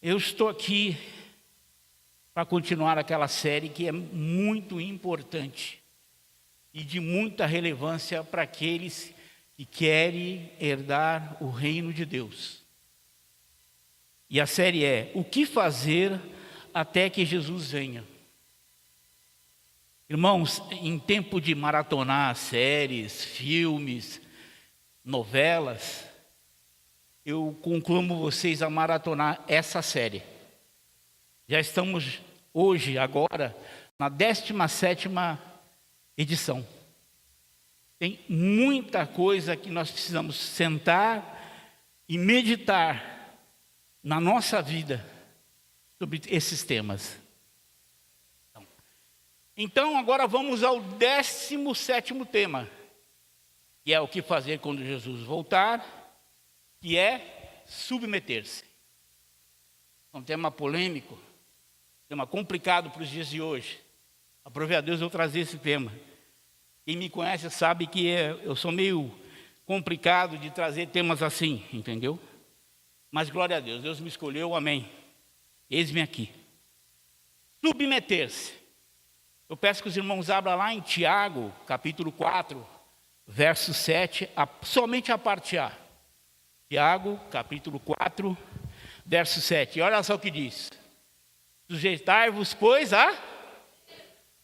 Eu estou aqui para continuar aquela série que é muito importante e de muita relevância para aqueles que querem herdar o reino de Deus. E a série é: o que fazer até que Jesus venha? Irmãos, em tempo de maratonar séries, filmes, novelas, eu conclumo vocês a maratonar essa série. Já estamos hoje, agora, na 17ª edição. Tem muita coisa que nós precisamos sentar e meditar na nossa vida sobre esses temas. Então, agora vamos ao 17º tema, que é o que fazer quando Jesus voltar, que é submeter-se. É um tema polêmico, tema complicado para os dias de hoje. Aprove a Deus eu trazer esse tema. Quem me conhece sabe que eu sou meio complicado de trazer temas assim, entendeu? Mas glória a Deus, Deus me escolheu, amém. Eis-me aqui. Submeter-se. Eu peço que os irmãos abram lá em Tiago, capítulo 4, verso 7, somente a parte A. Tiago, capítulo 4, verso 7. E olha só o que diz. Sujeitai-vos, pois, a...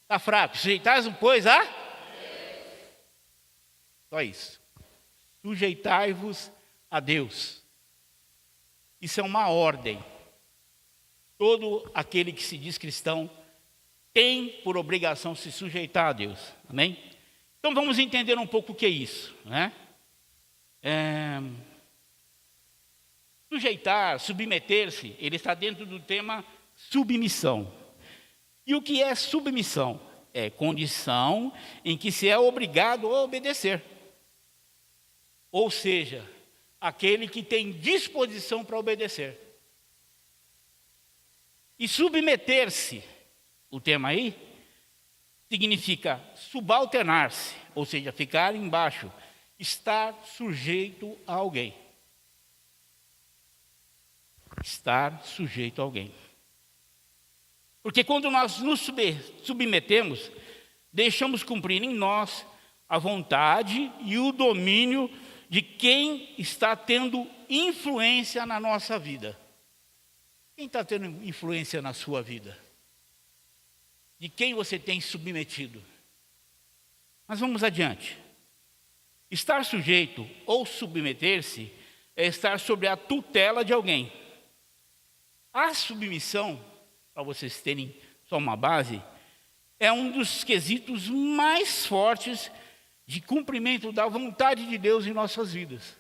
Está fraco. Sujeitai-vos, pois, a... Só isso. Sujeitai-vos a Deus. Isso é uma ordem. Todo aquele que se diz cristão tem por obrigação se sujeitar a Deus. Amém? Então vamos entender um pouco o que é isso, né? Sujeitar, submeter-se, ele está dentro do tema submissão. E o que é submissão? É condição em que se é obrigado a obedecer. Ou seja, aquele que tem disposição para obedecer. E submeter-se, o tema aí, significa subalternar-se, ou seja, ficar embaixo, estar sujeito a alguém. Estar sujeito a alguém. Porque quando nós nos submetemos, deixamos cumprir em nós a vontade e o domínio de quem está tendo influência na nossa vida. Quem está tendo influência na sua vida? De quem você tem submetido? Mas vamos adiante. Estar sujeito ou submeter-se é estar sob a tutela de alguém. A submissão, para vocês terem só uma base, é um dos quesitos mais fortes de cumprimento da vontade de Deus em nossas vidas.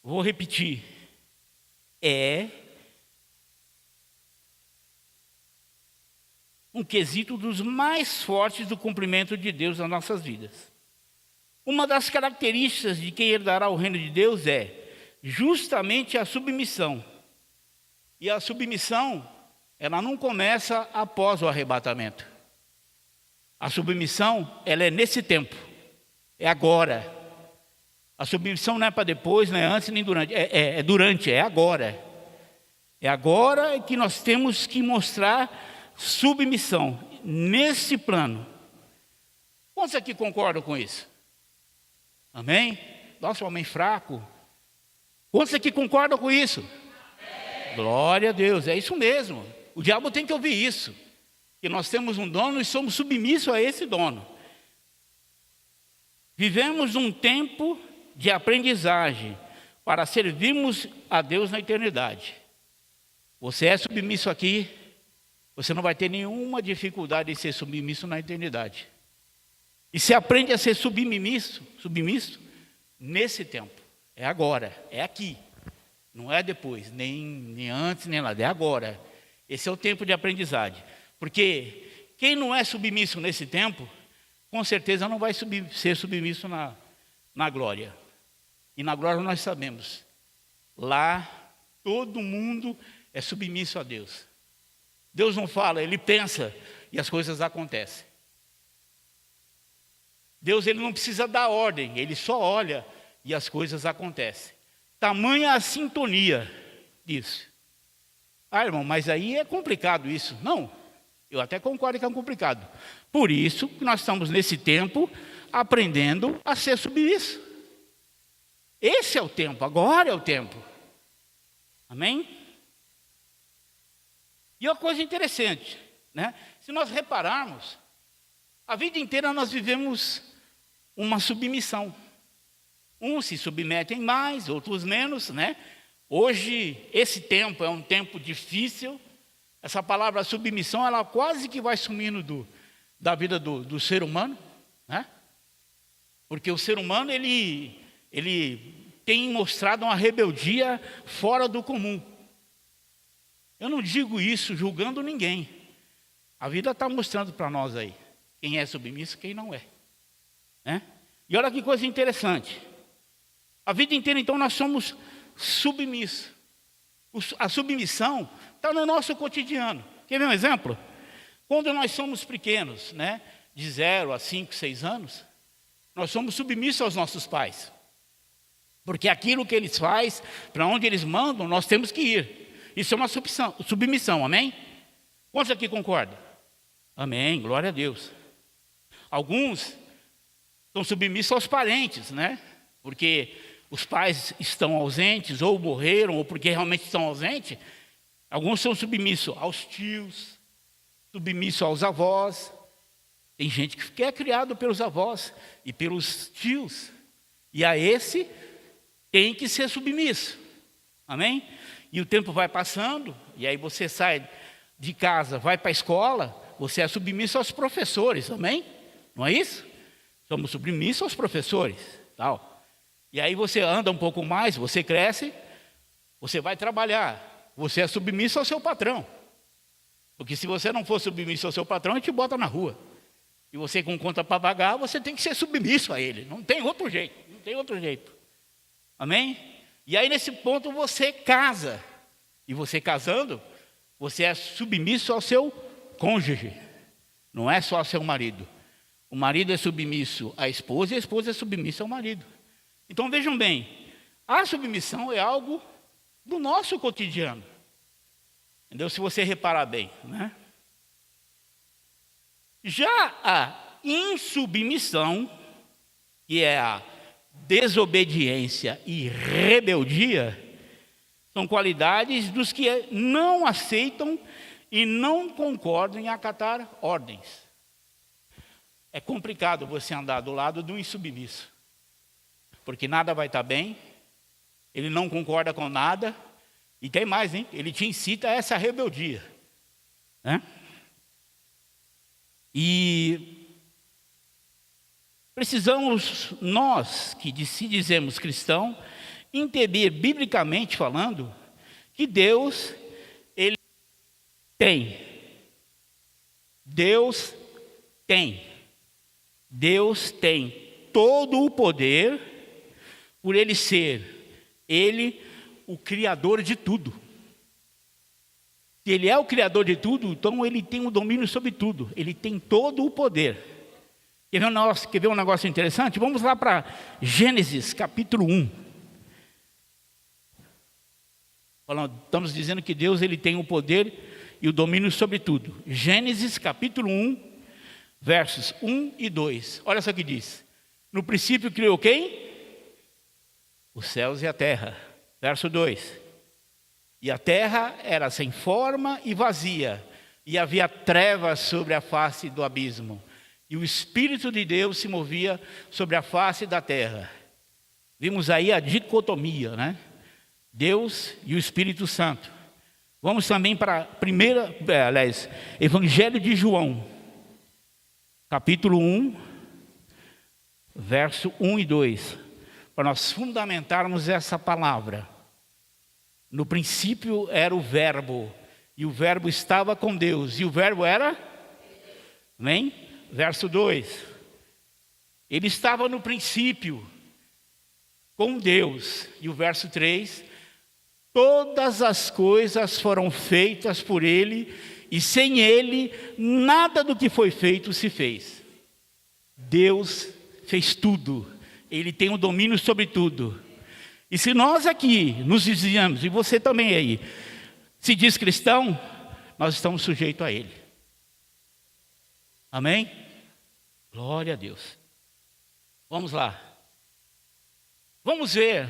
Vou repetir. É um quesito dos mais fortes do cumprimento de Deus nas nossas vidas. Uma das características de quem herdará o reino de Deus é justamente a submissão. E a submissão, ela não começa após o arrebatamento. A submissão, ela é nesse tempo, é agora. A submissão não é para depois, não é antes nem durante, é durante, é agora. É agora que nós temos que mostrar submissão, nesse plano. Quantos aqui concordam com isso? Amém? Nossa, homem fraco. Quantos aqui concordam com isso? Amém. Glória a Deus, é isso mesmo. O diabo tem que ouvir isso. Que nós temos um dono e somos submissos a esse dono. Vivemos um tempo de aprendizagem para servirmos a Deus na eternidade. Você é submisso aqui, você não vai ter nenhuma dificuldade em ser submisso na eternidade. E se aprende a ser submisso nesse tempo. É agora, é aqui. Não é depois, nem antes, nem lá. É agora. Esse é o tempo de aprendizagem. Porque quem não é submisso nesse tempo, com certeza não vai ser submisso na glória. E na glória nós sabemos, lá todo mundo é submisso a Deus. Deus não fala, Ele pensa e as coisas acontecem. Deus ele não precisa dar ordem, Ele só olha e as coisas acontecem. tamanha a sintonia disso. Ah, irmão, mas aí é complicado isso. Não, eu até concordo que é complicado. Por isso que nós estamos nesse tempo aprendendo a ser submisso. Esse é o tempo, agora é o tempo. Amém? E uma coisa interessante, né? Se nós repararmos, a vida inteira nós vivemos uma submissão. Uns se submetem mais, outros menos, né? Hoje, esse tempo é um tempo difícil. Essa palavra submissão, ela quase que vai sumindo da vida do ser humano, né? Porque o ser humano, ele tem mostrado uma rebeldia fora do comum. Eu não digo isso julgando ninguém. A vida está mostrando para nós aí quem é submisso e quem não é, né? E olha que coisa interessante. A vida inteira, então, nós somos submissos. A submissão está no nosso cotidiano. Quer ver um exemplo? Quando nós somos pequenos, né, de 0 a 5, 6 anos, nós somos submissos aos nossos pais. Porque aquilo que eles fazem, para onde eles mandam, nós temos que ir. Isso é uma submissão, amém? Quantos aqui concordam? Amém, glória a Deus. Alguns estão submissos aos parentes, né? Porque os pais estão ausentes, ou morreram, ou porque realmente estão ausentes. Alguns são submissos aos tios, submissos aos avós. Tem gente que é criado pelos avós e pelos tios. E a esse tem que ser submisso. Amém? E o tempo vai passando, e aí você sai de casa, vai para a escola, você é submisso aos professores, amém? Não é isso? Somos submissos aos professores, tal. E aí você anda um pouco mais, você cresce, você vai trabalhar, você é submisso ao seu patrão. Porque se você não for submisso ao seu patrão, ele te bota na rua. E você com conta para pagar, você tem que ser submisso a ele. Não tem outro jeito, não tem outro jeito. Amém? E aí nesse ponto você casa. E você casando, você é submisso ao seu cônjuge. Não é só ao seu marido. O marido é submisso à esposa e a esposa é submissa ao marido. Então vejam bem, a submissão é algo do nosso cotidiano. Entendeu? Se você reparar bem, né? Já a insubmissão, que é a desobediência e rebeldia, são qualidades dos que não aceitam e não concordam em acatar ordens. É complicado você andar do lado do insubmisso, porque nada vai estar bem, ele não concorda com nada, e tem mais, hein? Ele te incita a essa rebeldia, né? E precisamos, nós que se dizemos cristão, entender biblicamente falando que Deus, Ele tem. Deus tem todo o poder por Ele ser, Ele, o Criador de tudo. Se Ele é o Criador de tudo, então Ele tem o domínio sobre tudo. Ele tem todo o poder. Quer ver um negócio interessante? Vamos lá para Gênesis capítulo 1. Estamos dizendo que Deus ele tem o poder e o domínio sobre tudo. Gênesis capítulo 1, versos 1 e 2. Olha só o que diz. No princípio criou quem? Os céus e a terra. Verso 2. E a terra era sem forma e vazia, e havia trevas sobre a face do abismo. E o Espírito de Deus se movia sobre a face da terra. Vimos aí a dicotomia, né? Deus e o Espírito Santo. Vamos também para Evangelho de João, capítulo 1, verso 1 e 2, para nós fundamentarmos essa palavra. No princípio era o Verbo, e o Verbo estava com Deus, e o Verbo era? Amém? Verso 2. Ele estava no princípio com Deus, e o verso 3. Todas as coisas foram feitas por Ele, e sem Ele, nada do que foi feito se fez. Deus fez tudo, Ele tem o domínio sobre tudo. E se nós aqui nos desviamos, e você também aí, se diz cristão, nós estamos sujeitos a ele. Amém? Glória a Deus. Vamos lá. Vamos ver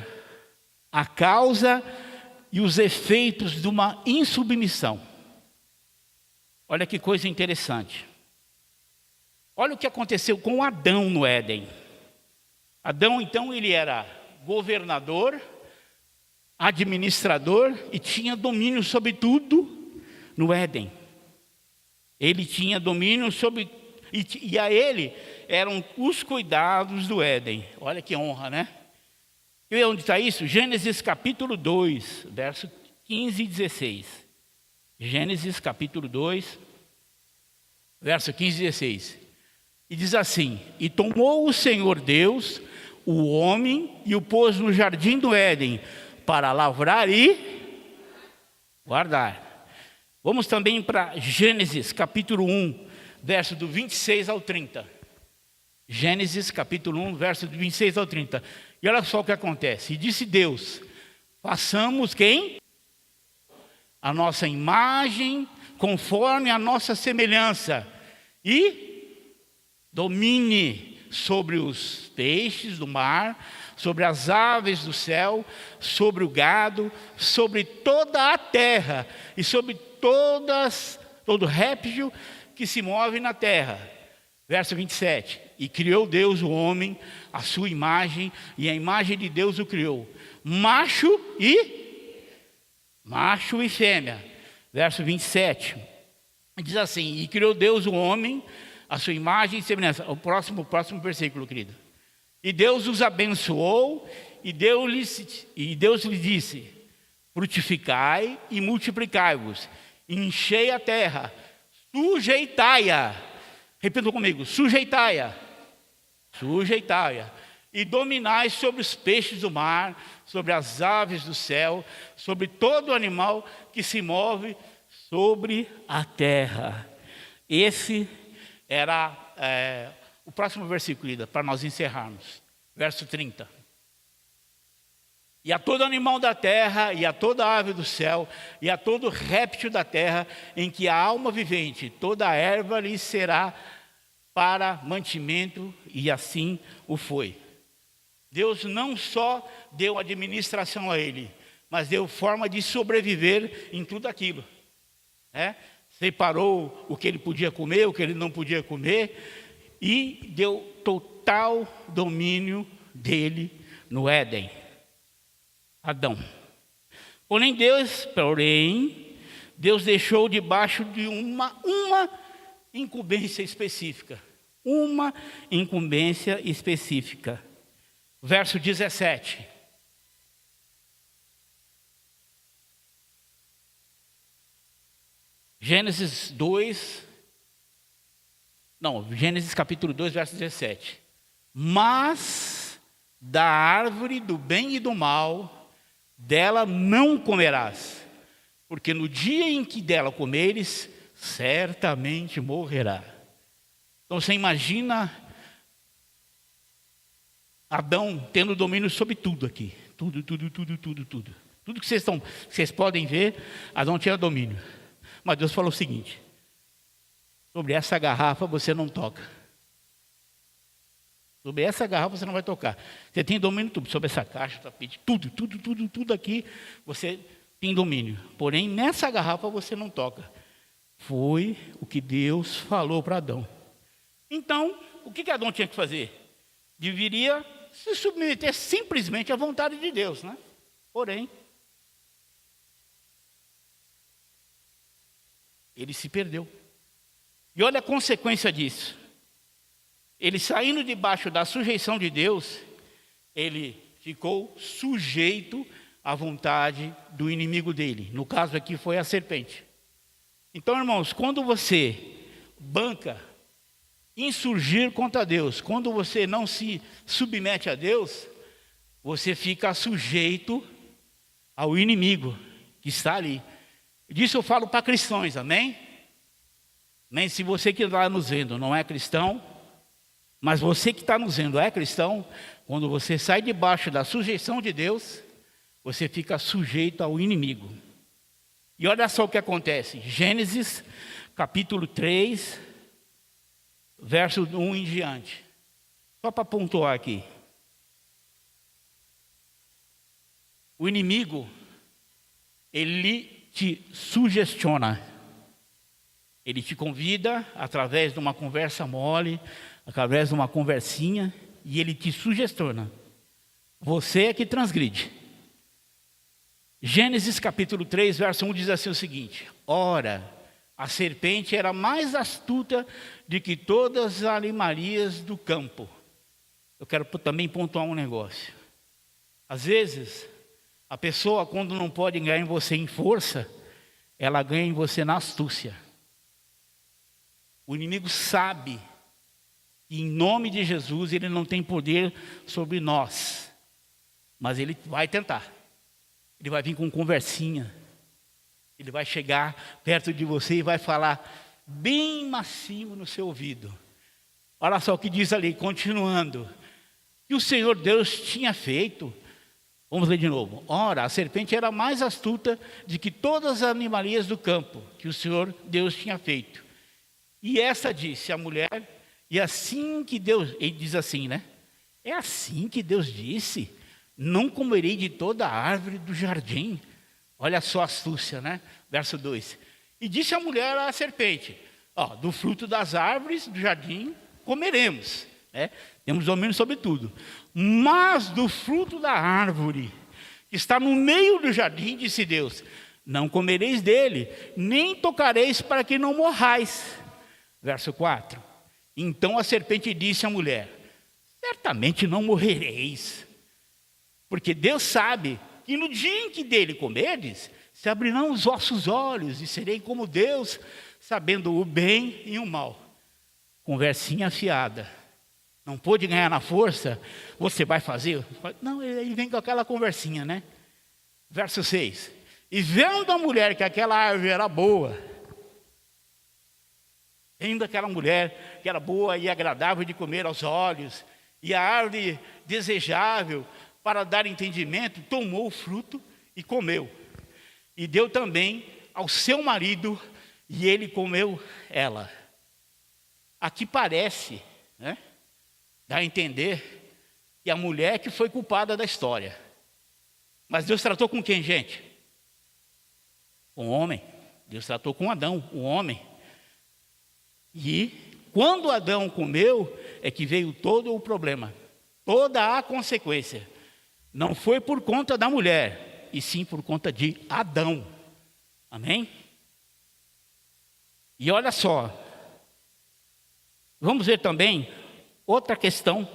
a causa e os efeitos de uma insubmissão. Olha que coisa interessante. Olha o que aconteceu com Adão no Éden. Adão, então, ele era governador, administrador e tinha domínio sobre tudo no Éden. Ele tinha domínio sobre, e a ele eram os cuidados do Éden. Olha que honra, né? E onde está isso? Gênesis capítulo 2, verso 15 e 16. Gênesis capítulo 2, verso 15 e 16. E diz assim: E tomou o Senhor Deus o homem e o pôs no jardim do Éden para lavrar e guardar. Vamos também para Gênesis capítulo 1, verso do 26 ao 30. Gênesis capítulo 1, verso do 26 ao 30. E olha só o que acontece. E disse Deus: façamos quem? A nossa imagem, conforme a nossa semelhança, e domine sobre os peixes do mar, sobre as aves do céu, sobre o gado, sobre toda a terra e sobre todo réptil que se move na terra. Verso 27. E criou Deus o homem, a sua imagem, e a imagem de Deus o criou. Macho e fêmea. Verso 27. Diz assim: E criou Deus o homem, a sua imagem e semelhança. O próximo versículo, querido. E Deus os abençoou, e Deus lhes disse: frutificai e multiplicai-vos, enchei a terra, sujeitai-a. Repita comigo: sujeitai-a. Sujeitai-a. E dominai sobre os peixes do mar, sobre as aves do céu, sobre todo animal que se move sobre a terra. Esse era o próximo versículo, para nós encerrarmos. Verso 30. E a todo animal da terra, e a toda ave do céu, e a todo réptil da terra, em que há alma vivente, toda a erva lhe será para mantimento, e assim o foi. Deus não só deu administração a ele, mas deu forma de sobreviver em tudo aquilo. Separou o que ele podia comer, o que ele não podia comer, e deu total domínio dele no Éden. Adão. Porém, Deus deixou debaixo de uma incumbência específica. Uma incumbência específica. Verso 17. Gênesis capítulo 2, verso 17. Mas da árvore do bem e do mal, dela não comerás, porque no dia em que dela comeres, certamente morrerá. Então você imagina Adão tendo domínio sobre tudo aqui. Tudo. Tudo que vocês podem ver, Adão tinha domínio. Mas Deus falou o seguinte: sobre essa garrafa você não toca. Sobre essa garrafa você não vai tocar. Você tem domínio tudo, sobre essa caixa, tapete, tudo aqui você tem domínio. Porém, nessa garrafa você não toca. Foi o que Deus falou para Adão. Então, o que Adão tinha que fazer? Deveria se submeter simplesmente à vontade de Deus, né? Porém, ele se perdeu. E olha a consequência disso. Ele saindo debaixo da sujeição de Deus, ele ficou sujeito à vontade do inimigo dele. No caso aqui foi a serpente. Então, irmãos, quando você banca insurgir contra Deus, quando você não se submete a Deus, você fica sujeito ao inimigo que está ali. Disso eu falo para cristãos, amém? Nem se você que está nos vendo não é cristão, mas você que está nos vendo é cristão, quando você sai debaixo da sujeição de Deus, você fica sujeito ao inimigo. E olha só o que acontece. Gênesis, capítulo 3, verso 1 em diante. Só para pontuar aqui. O inimigo, ele te sugestiona. Ele te convida através de uma conversa mole, através de uma conversinha, e ele te sugestiona. Você é que transgride. Gênesis capítulo 3, verso 1 diz assim o seguinte: ora, a serpente era mais astuta do que todas as animarias do campo. Eu quero também pontuar um negócio. Às vezes, a pessoa, quando não pode ganhar em você em força, ela ganha em você na astúcia. O inimigo sabe que, em nome de Jesus, ele não tem poder sobre nós. Mas ele vai tentar. Ele vai vir com conversinha. Ele vai chegar perto de você e vai falar bem macio no seu ouvido. Olha só o que diz ali, continuando. Que o Senhor Deus tinha feito. Vamos ler de novo. Ora, a serpente era mais astuta do que todas as animalias do campo que o Senhor Deus tinha feito. E essa disse a mulher, e assim que Deus, ele diz assim, né? É assim que Deus disse, não comerei de toda a árvore do jardim. Olha só a astúcia, né? Verso 2. E disse a mulher à serpente, do fruto das árvores do jardim comeremos, né? Temos domínio sobre tudo. Mas do fruto da árvore que está no meio do jardim, disse Deus, não comereis dele, nem tocareis para que não morrais. Verso 4. Então a serpente disse à mulher, certamente não morrereis, porque Deus sabe que no dia em que dele comerdes, se abrirão os vossos olhos e serei como Deus, sabendo o bem e o mal. Conversinha afiada. Não pôde ganhar na força, você vai fazer? Não, ele vem com aquela conversinha, né? Verso 6. E vendo a mulher que aquela árvore era boa, vendo aquela mulher que era boa e agradável de comer aos olhos, e a árvore desejável para dar entendimento, tomou o fruto e comeu. E deu também ao seu marido, e ele comeu ela. Aqui parece, né? Dá a entender que a mulher que foi culpada da história. Mas Deus tratou com quem, gente? Com o homem. Deus tratou com Adão, o homem. E quando Adão comeu, é que veio todo o problema, toda a consequência. Não foi por conta da mulher, e sim por conta de Adão. Amém? E olha só, vamos ver também outra questão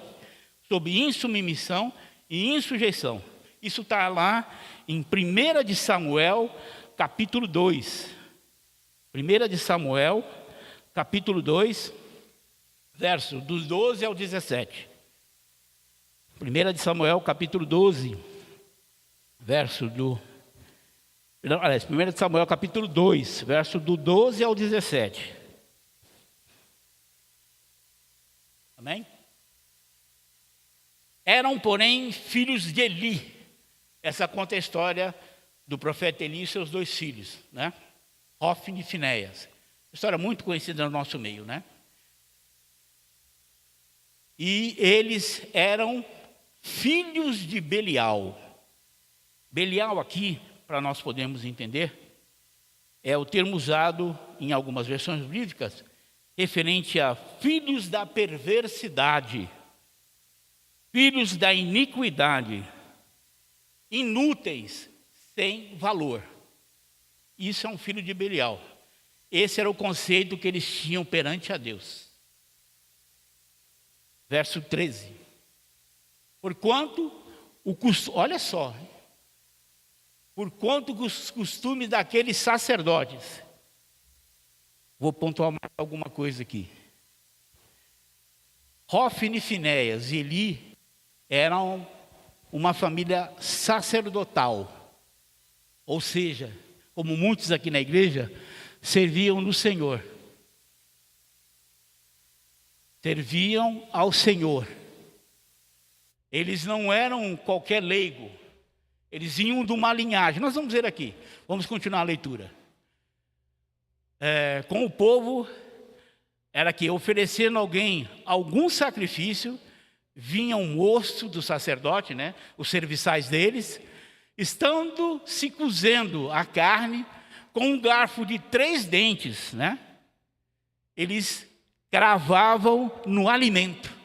sobre insubmissão e insujeição. Isso está lá em 1 de Samuel, capítulo 2. 1 de Samuel, capítulo 2, verso dos 12 ao 17. 1 de Samuel, capítulo 12, verso do... Aliás, 1 de Samuel, capítulo 2, verso do 12 ao 17. Amém? Eram, porém, filhos de Eli. Essa conta a história do profeta Eli e seus dois filhos, né? Hofni e Finéias. História muito conhecida no nosso meio, né? E eles eram filhos de Belial. Belial aqui, para nós podermos entender, é o termo usado em algumas versões bíblicas, referente a filhos da perversidade, filhos da iniquidade, inúteis, sem valor. Isso é um filho de Belial. Esse era o conceito que eles tinham perante a Deus. Verso 13. Porquanto, olha só, porquanto os costumes daqueles sacerdotes, vou pontuar mais alguma coisa aqui. Hofni, Finéias e Eli eram uma família sacerdotal. Ou seja, como muitos aqui na igreja, serviam no Senhor. Serviam ao Senhor. Eles não eram qualquer leigo. Eles vinham de uma linhagem. Nós vamos ver aqui. Vamos continuar a leitura. Com o povo, era que oferecendo a alguém algum sacrifício, vinha um moço do sacerdote, né, os serviçais deles, estando se cozendo a carne com um garfo de 3 dentes, né? Eles cravavam no alimento.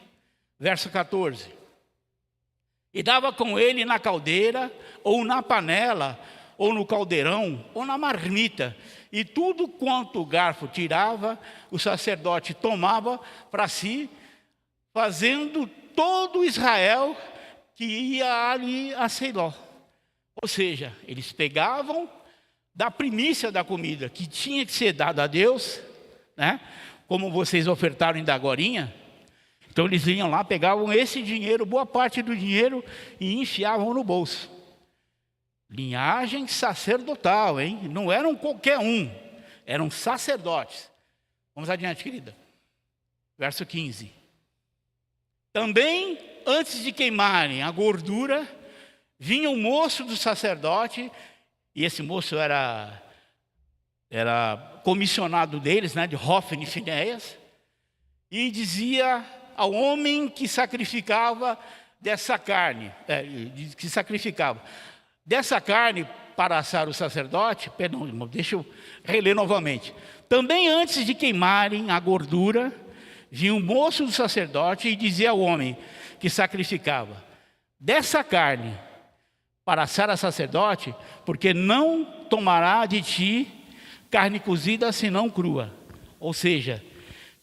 Verso 14. E dava com ele na caldeira, ou na panela, ou no caldeirão, ou na marmita. E tudo quanto o garfo tirava, o sacerdote tomava para si, fazendo todo Israel que ia ali a Seiló. Ou seja, eles pegavam da primícia da comida, que tinha que ser dada a Deus, né? Como vocês ofertaram ainda agorinha. Então eles vinham lá, pegavam esse dinheiro, boa parte do dinheiro, e enfiavam no bolso. Linhagem sacerdotal, hein? Não eram qualquer um, eram sacerdotes. Vamos adiante, querida. Verso 15. Também, antes de queimarem a gordura, vinha o moço do sacerdote, e esse moço era comissionado deles, né, de Hófni e Finéias, e dizia ao homem que sacrificava dessa carne, dessa carne para assar o sacerdote, perdão, irmão, deixa eu reler novamente. Também antes de queimarem a gordura, vinha o moço do sacerdote e dizia ao homem que sacrificava: dessa carne para assar a sacerdote, porque não tomará de ti carne cozida senão crua. Ou seja,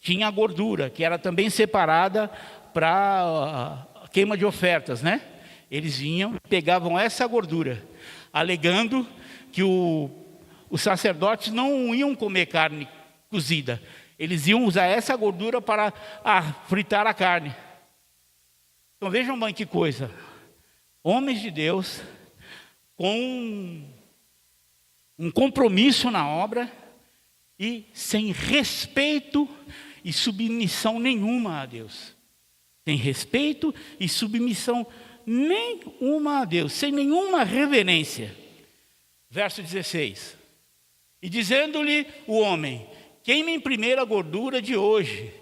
tinha a gordura, que era também separada para a queima de ofertas, né? Eles vinham, pegavam essa gordura, alegando que os sacerdotes não iam comer carne cozida. Eles iam usar essa gordura para fritar a carne. Então vejam bem que coisa. Homens de Deus, com um compromisso na obra e sem respeito e submissão nenhuma a Deus. Sem respeito e submissão nenhuma a Deus, sem nenhuma reverência. Verso 16. E dizendo-lhe o homem: queime primeiro a gordura de hoje,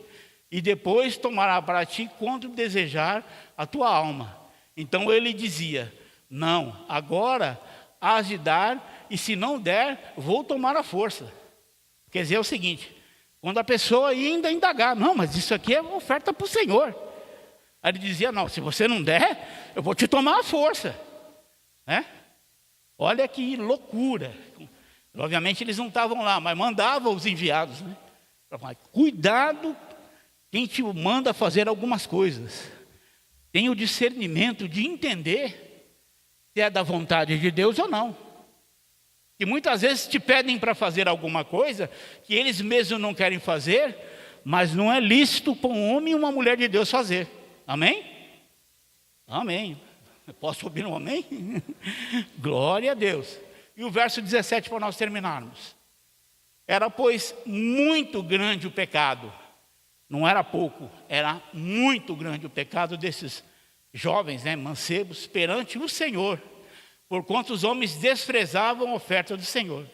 e depois tomará para ti quanto desejar a tua alma. Então ele dizia: não, agora hás de dar, e se não der, vou tomar a força. Quer dizer, é o seguinte: quando a pessoa ainda indagar, não, mas isso aqui é uma oferta para o Senhor. Aí ele dizia: não, se você não der, eu vou te tomar a força, né? Olha que loucura. Obviamente eles não estavam lá, mas mandavam os enviados, né? Cuidado quem te manda fazer algumas coisas. Tenha o discernimento de entender se é da vontade de Deus ou não. E muitas vezes te pedem para fazer alguma coisa que eles mesmos não querem fazer, mas não é lícito para um homem e uma mulher de Deus fazer. Amém? Amém. Posso ouvir um amém? Glória a Deus. E o verso 17 para nós terminarmos. Era, pois, muito grande o pecado. Não era pouco, era muito grande o pecado desses jovens, né, mancebos, perante o Senhor, porquanto os homens desprezavam a oferta do Senhor.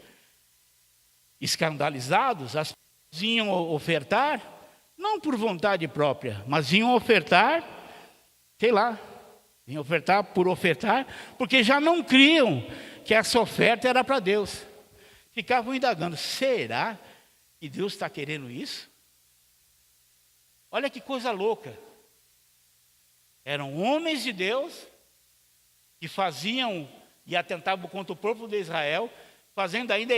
Escandalizados, as pessoas vinham ofertar, não por vontade própria, mas vinham ofertar, vinham ofertar por ofertar, porque já não criam que essa oferta era para Deus. Ficavam indagando: será que Deus está querendo isso? Olha que coisa louca. Eram homens de Deus que faziam e atentavam contra o povo de Israel, fazendo ainda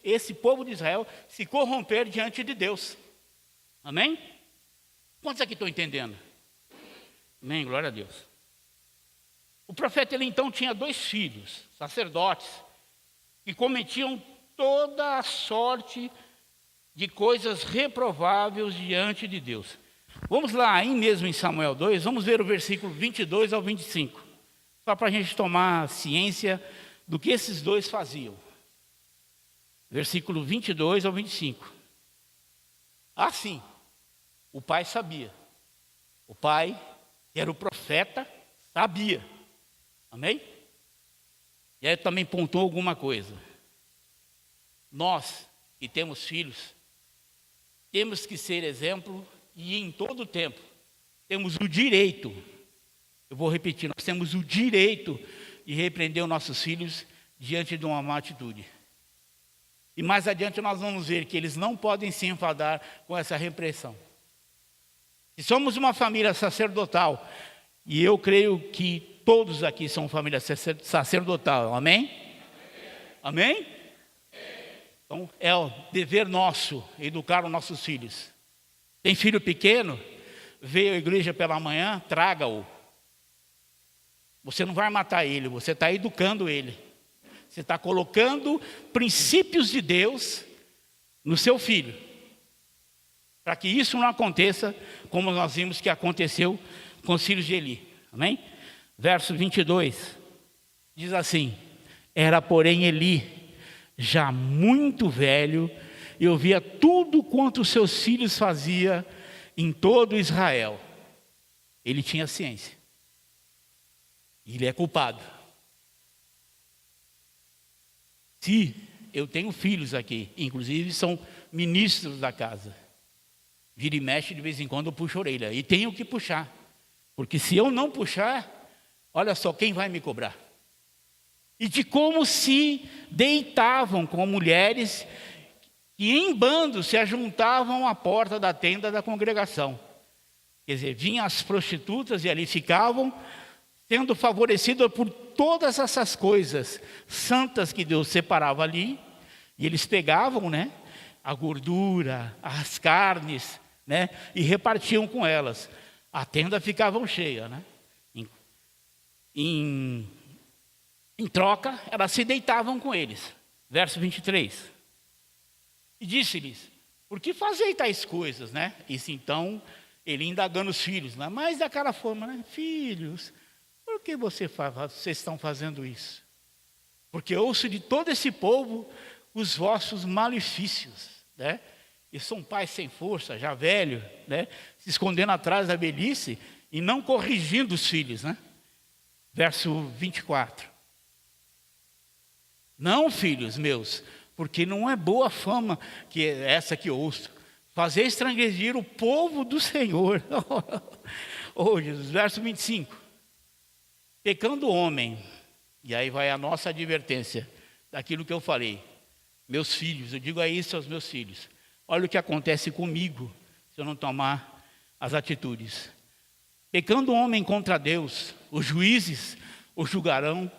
esse povo de Israel se corromper diante de Deus. Amém? Quantos aqui estão entendendo? Amém, glória a Deus. O profeta, ele então tinha 2 filhos, sacerdotes, que cometiam toda a sorte de coisas reprováveis diante de Deus. Vamos lá, aí mesmo em Samuel 2, vamos ver o versículo 22 ao 25. Só para a gente tomar ciência do que esses 2 faziam. Versículo 22 ao 25. Assim, o pai sabia. O pai, que era o profeta, sabia. Amém? E aí também pontuou alguma coisa. Nós que temos filhos, temos que ser exemplo e em todo tempo temos o direito, eu vou repetir, nós temos o direito de repreender os nossos filhos diante de uma má atitude. E mais adiante nós vamos ver que eles não podem se enfadar com essa repressão. Se somos uma família sacerdotal, e eu creio que todos aqui são família sacerdotal, amém? Amém? Então é o dever nosso educar os nossos filhos. Tem filho pequeno, veio à igreja pela manhã, traga-o. Você não vai matar ele, você está educando ele. Você está colocando princípios de Deus no seu filho. Para que isso não aconteça, como nós vimos que aconteceu com os filhos de Eli. Amém? Verso 22, diz assim: era porém Eli, já muito velho, e ouvia tudo quanto os seus filhos faziam em todo Israel. Ele tinha ciência. Ele é culpado. Se eu tenho filhos aqui, inclusive são ministros da casa, vira e mexe, de vez em quando eu puxo a orelha. E tenho que puxar. Porque se eu não puxar, olha só, quem vai me cobrar? E de como se deitavam com mulheres que em bando se ajuntavam à porta da tenda da congregação. Quer dizer, vinham as prostitutas e ali ficavam, sendo favorecidas por todas essas coisas santas que Deus separava ali. E eles pegavam, né, a gordura, as carnes, né, e repartiam com elas. A tenda ficava cheia, né? Em troca, elas se deitavam com eles. Verso 23. E disse-lhes: por que fazei tais coisas, né? Isso então, ele indagando os filhos, né? Mas daquela forma, né? Filhos, por que vocês estão fazendo isso? Porque ouço de todo esse povo os vossos malefícios, né? E são pais sem força, já velho, né? Se escondendo atrás da velhice e não corrigindo os filhos, né? Verso 24. Não, filhos meus, porque não é boa fama que é essa que ouço, fazer transgredir o povo do Senhor. Oh, Jesus, verso 25. Pecando o homem, e aí vai a nossa advertência daquilo que eu falei. Meus filhos, eu digo a isso aos meus filhos: olha o que acontece comigo se eu não tomar as atitudes. Pecando o homem contra Deus, os juízes o julgarão.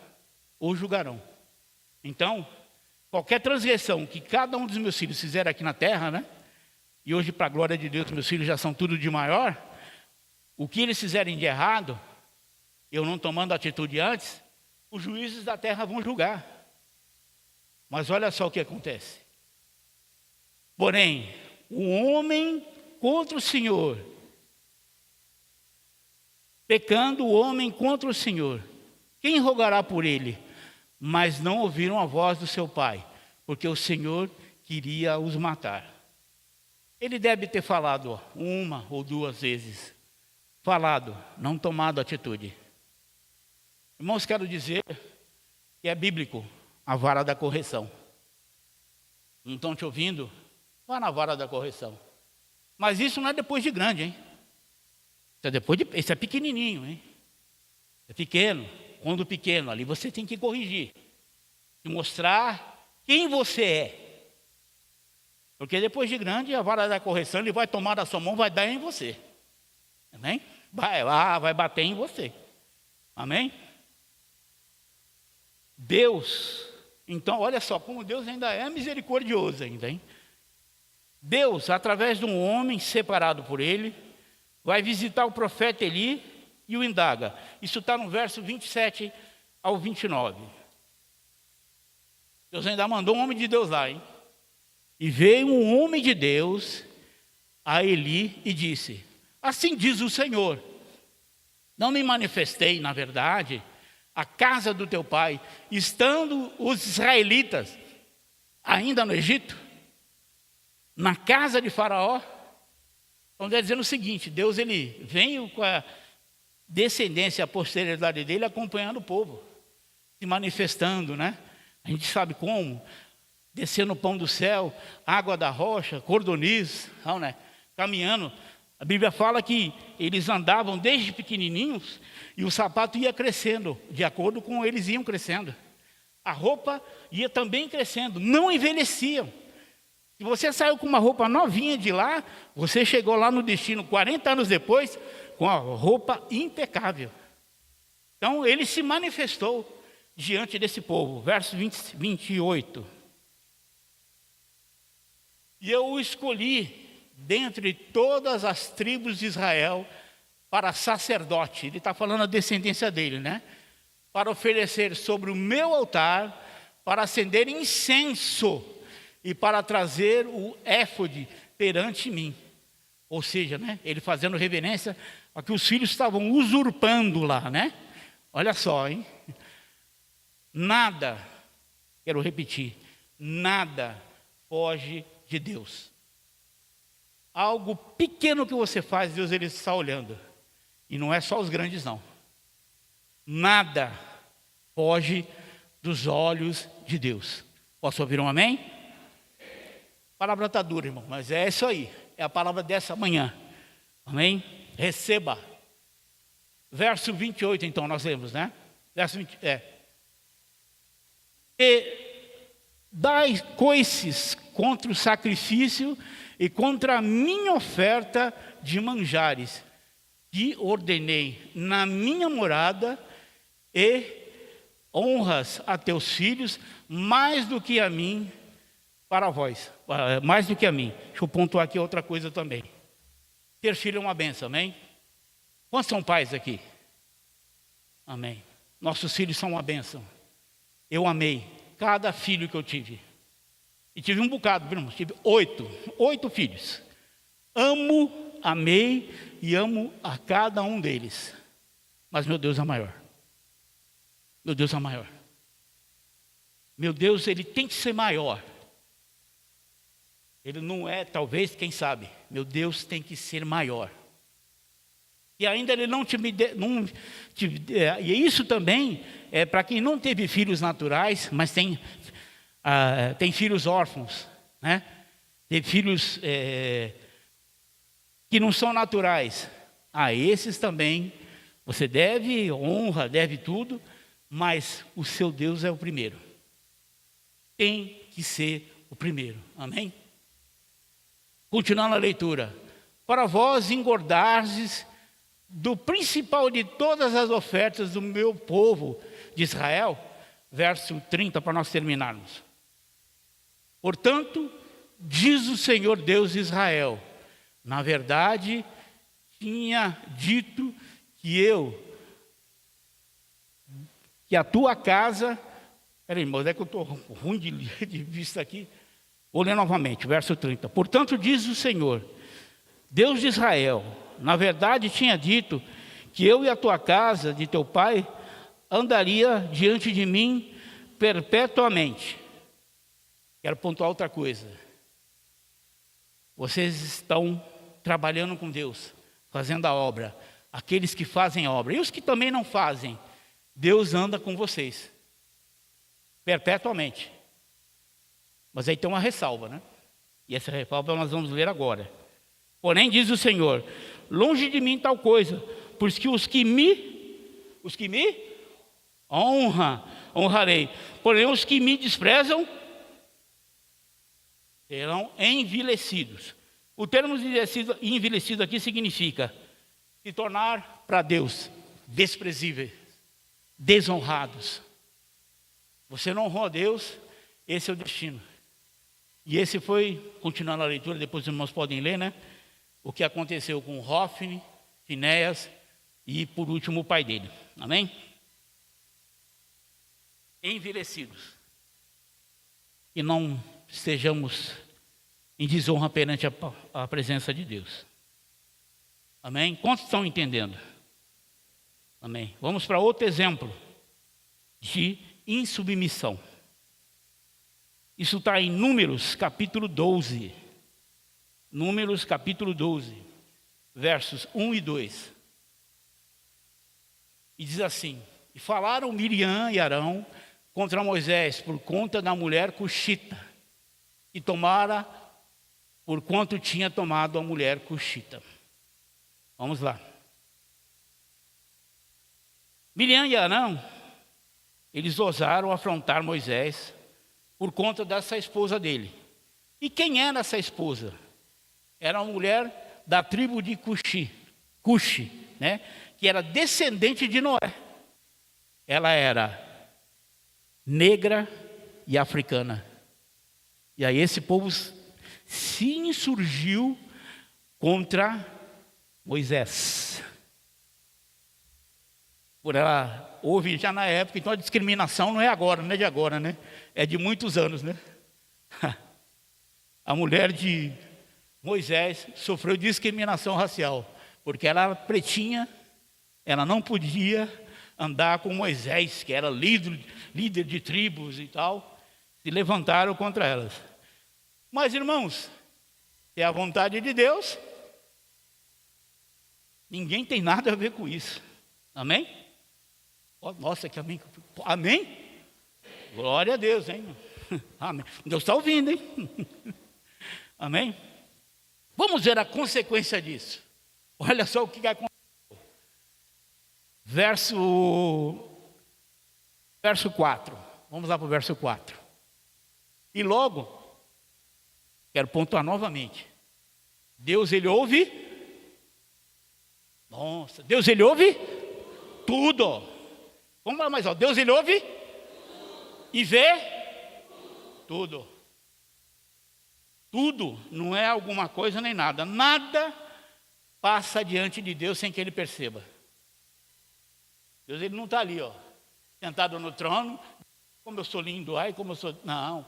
Então, qualquer transgressão que cada um dos meus filhos fizer aqui na terra, né? E hoje, para a glória de Deus, meus filhos já são tudo de maior. O que eles fizerem de errado, eu não tomando atitude antes, os juízes da terra vão julgar. Mas olha só o que acontece. Porém, o homem contra o Senhor, pecando o homem contra o Senhor, quem rogará por ele? Mas não ouviram a voz do seu pai, porque o Senhor queria os matar. Ele deve ter falado uma ou duas vezes, falado, não tomado atitude. Irmãos, quero dizer que é bíblico a vara da correção. Não estão te ouvindo? Vá na vara da correção. Mas isso não é depois de grande, hein? Isso é pequenininho, hein? É pequeno. Quando pequeno, ali você tem que corrigir. E mostrar quem você é. Porque depois de grande, a vara da correção, ele vai tomar da sua mão, vai dar em você. Amém? Vai bater em você. Amém? Deus, então, olha só, como Deus ainda é misericordioso ainda, hein? Deus, através de um homem separado por ele, vai visitar o profeta Eli e o indaga. Isso está no verso 27 ao 29. Deus ainda mandou um homem de Deus lá, hein? E veio um homem de Deus a Eli e disse: assim diz o Senhor, não me manifestei, na verdade, a casa do teu pai, estando os israelitas ainda no Egito, na casa de Faraó? Então, está dizendo o seguinte: Deus, ele veio com a descendência, a posteridade dele, acompanhando o povo. se manifestando, né? A gente sabe como, descendo o pão do céu, água da rocha, cordoniz, não, né? Caminhando. A Bíblia fala que eles andavam desde pequenininhos e o sapato ia crescendo, de acordo com eles iam crescendo. A roupa ia também crescendo, não envelheciam. Se você saiu com uma roupa novinha de lá, você chegou lá no destino 40 anos depois com a roupa impecável. Então ele se manifestou diante desse povo. Verso 28. E eu o escolhi dentre todas as tribos de Israel para sacerdote. Ele está falando a descendência dele, né? Para oferecer sobre o meu altar, para acender incenso e para trazer o éfode perante mim. Ou seja, né, ele fazendo reverência a que os filhos estavam usurpando lá, né? Olha só, hein? Nada, quero repetir, nada foge de Deus. Algo pequeno que você faz, Deus ele está olhando. E não é só os grandes, não. Nada foge dos olhos de Deus. Posso ouvir um amém? A palavra está dura, irmão, mas é isso aí. É a palavra dessa manhã. Amém? Receba. Verso 28, então, nós lemos, né? Verso 20, E dai coices contra o sacrifício e contra a minha oferta de manjares, que ordenei na minha morada, e honras a teus filhos mais do que a mim, para vós, mais do que a mim. Deixa eu pontuar aqui outra coisa também. Ter filho é uma benção, amém? Quantos são pais aqui? Amém. Nossos filhos são uma benção. Eu amei cada filho que eu tive. E tive um bocado, irmãos, tive 8 filhos. Amo, amei e amo a cada um deles. Mas meu Deus é maior. Meu Deus é maior. Meu Deus, ele tem que ser maior. Ele não é, talvez, quem sabe. Meu Deus tem que ser maior. E ainda ele não te e isso também é para quem não teve filhos naturais, mas tem filhos órfãos, né? Tem filhos que não são naturais. A esses também você deve honra, deve tudo, mas o seu Deus é o primeiro. Tem que ser o primeiro. Amém? Continuando a leitura. Para vós engordardes do principal de todas as ofertas do meu povo de Israel, verso 30, para nós terminarmos. Portanto, diz o Senhor Deus de Israel, na verdade, tinha dito que a tua casa, peraí, irmão, é que eu estou ruim de vista aqui, vou ler novamente, verso 30. Portanto, diz o Senhor, Deus de Israel, na verdade tinha dito que eu e a tua casa de teu pai andaria diante de mim perpetuamente. Quero pontuar outra coisa. Vocês estão trabalhando com Deus, fazendo a obra. Aqueles que fazem a obra. E os que também não fazem, Deus anda com vocês. Perpetuamente. Mas aí tem uma ressalva, né? E essa ressalva nós vamos ler agora. Porém, diz o Senhor, longe de mim tal coisa, pois que os que me honrarei. Porém, os que me desprezam serão envelhecidos. O termo envelhecido aqui significa se tornar para Deus desprezíveis, desonrados. Você não honrou a Deus, esse é o destino. E esse foi, continuando a leitura, depois os irmãos podem ler, né? O que aconteceu com Hófni, Finéias e, por último, o pai dele. Amém? Envelhecidos. E não estejamos em desonra perante a presença de Deus. Amém? Quantos estão entendendo? Amém. Vamos para outro exemplo de insubmissão. Isso está em Números, capítulo 12. Números, capítulo 12, versos 1 e 2. E diz assim, E falaram Miriam e Arão contra Moisés por conta da mulher cuxita, que tomara por quanto tinha tomado a mulher cuxita. Vamos lá. Miriam e Arão, eles ousaram afrontar Moisés por conta dessa esposa dele. E quem era essa esposa? Era uma mulher da tribo de Cuxi, né? Que era descendente de Noé. Ela era negra e africana. E aí esse povo se insurgiu contra Moisés. Por ela, houve já na época, então a discriminação não é agora, não é de agora, né? É de muitos anos, né? A mulher de Moisés sofreu discriminação racial, porque ela era pretinha, ela não podia andar com Moisés, que era líder de tribos e tal, se levantaram contra elas. Mas, irmãos, é a vontade de Deus, ninguém tem nada a ver com isso. Amém? Oh, nossa, que amém. Amém? Glória a Deus, hein? Amém. Deus está ouvindo, hein? Amém? Vamos ver a consequência disso. Olha só o que aconteceu. Verso 4. Vamos lá para o verso 4. E logo, quero pontuar novamente. Deus, ele ouve. Nossa, Deus, ele ouve tudo. Vamos lá mais alto. Deus, ele ouve e vê tudo. Tudo, não é alguma coisa nem nada. Nada passa diante de Deus sem que ele perceba. Deus, ele não está ali, ó, sentado no trono, como eu sou lindo, ai, como eu sou... Não,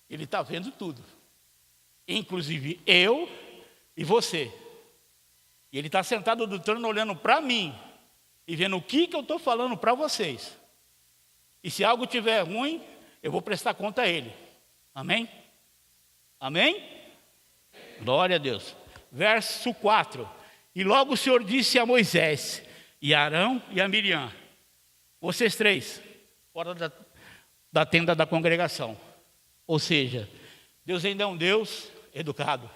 ele está vendo tudo. Inclusive eu e você. E ele está sentado no trono olhando para mim e vendo o que eu estou falando para vocês. E se algo estiver ruim, eu vou prestar conta a ele. Amém? Amém? Glória a Deus. Verso 4. E logo o Senhor disse a Moisés, e a Arão e a Miriam: vocês três, fora da tenda da congregação. Ou seja, Deus ainda é um Deus educado.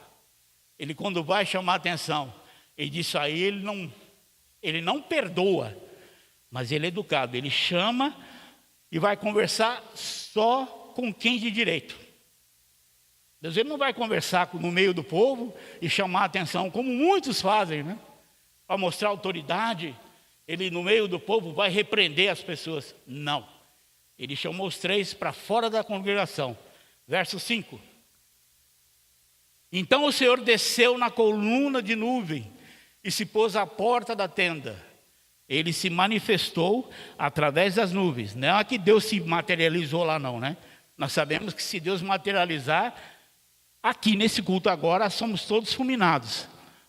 Ele, quando vai chamar a atenção, ele diz aí, ele não perdoa, mas ele é educado. Ele chama e vai conversar só com quem de direito. Deus, ele não vai conversar no meio do povo e chamar a atenção, como muitos fazem, né? Para mostrar autoridade, ele no meio do povo vai repreender as pessoas. Não. Ele chamou os três para fora da congregação. Verso 5. Então o Senhor desceu na coluna de nuvem e se pôs à porta da tenda. Ele se manifestou através das nuvens. Não é que Deus se materializou lá não, né? Nós sabemos que se Deus materializar, aqui nesse culto agora somos todos fulminados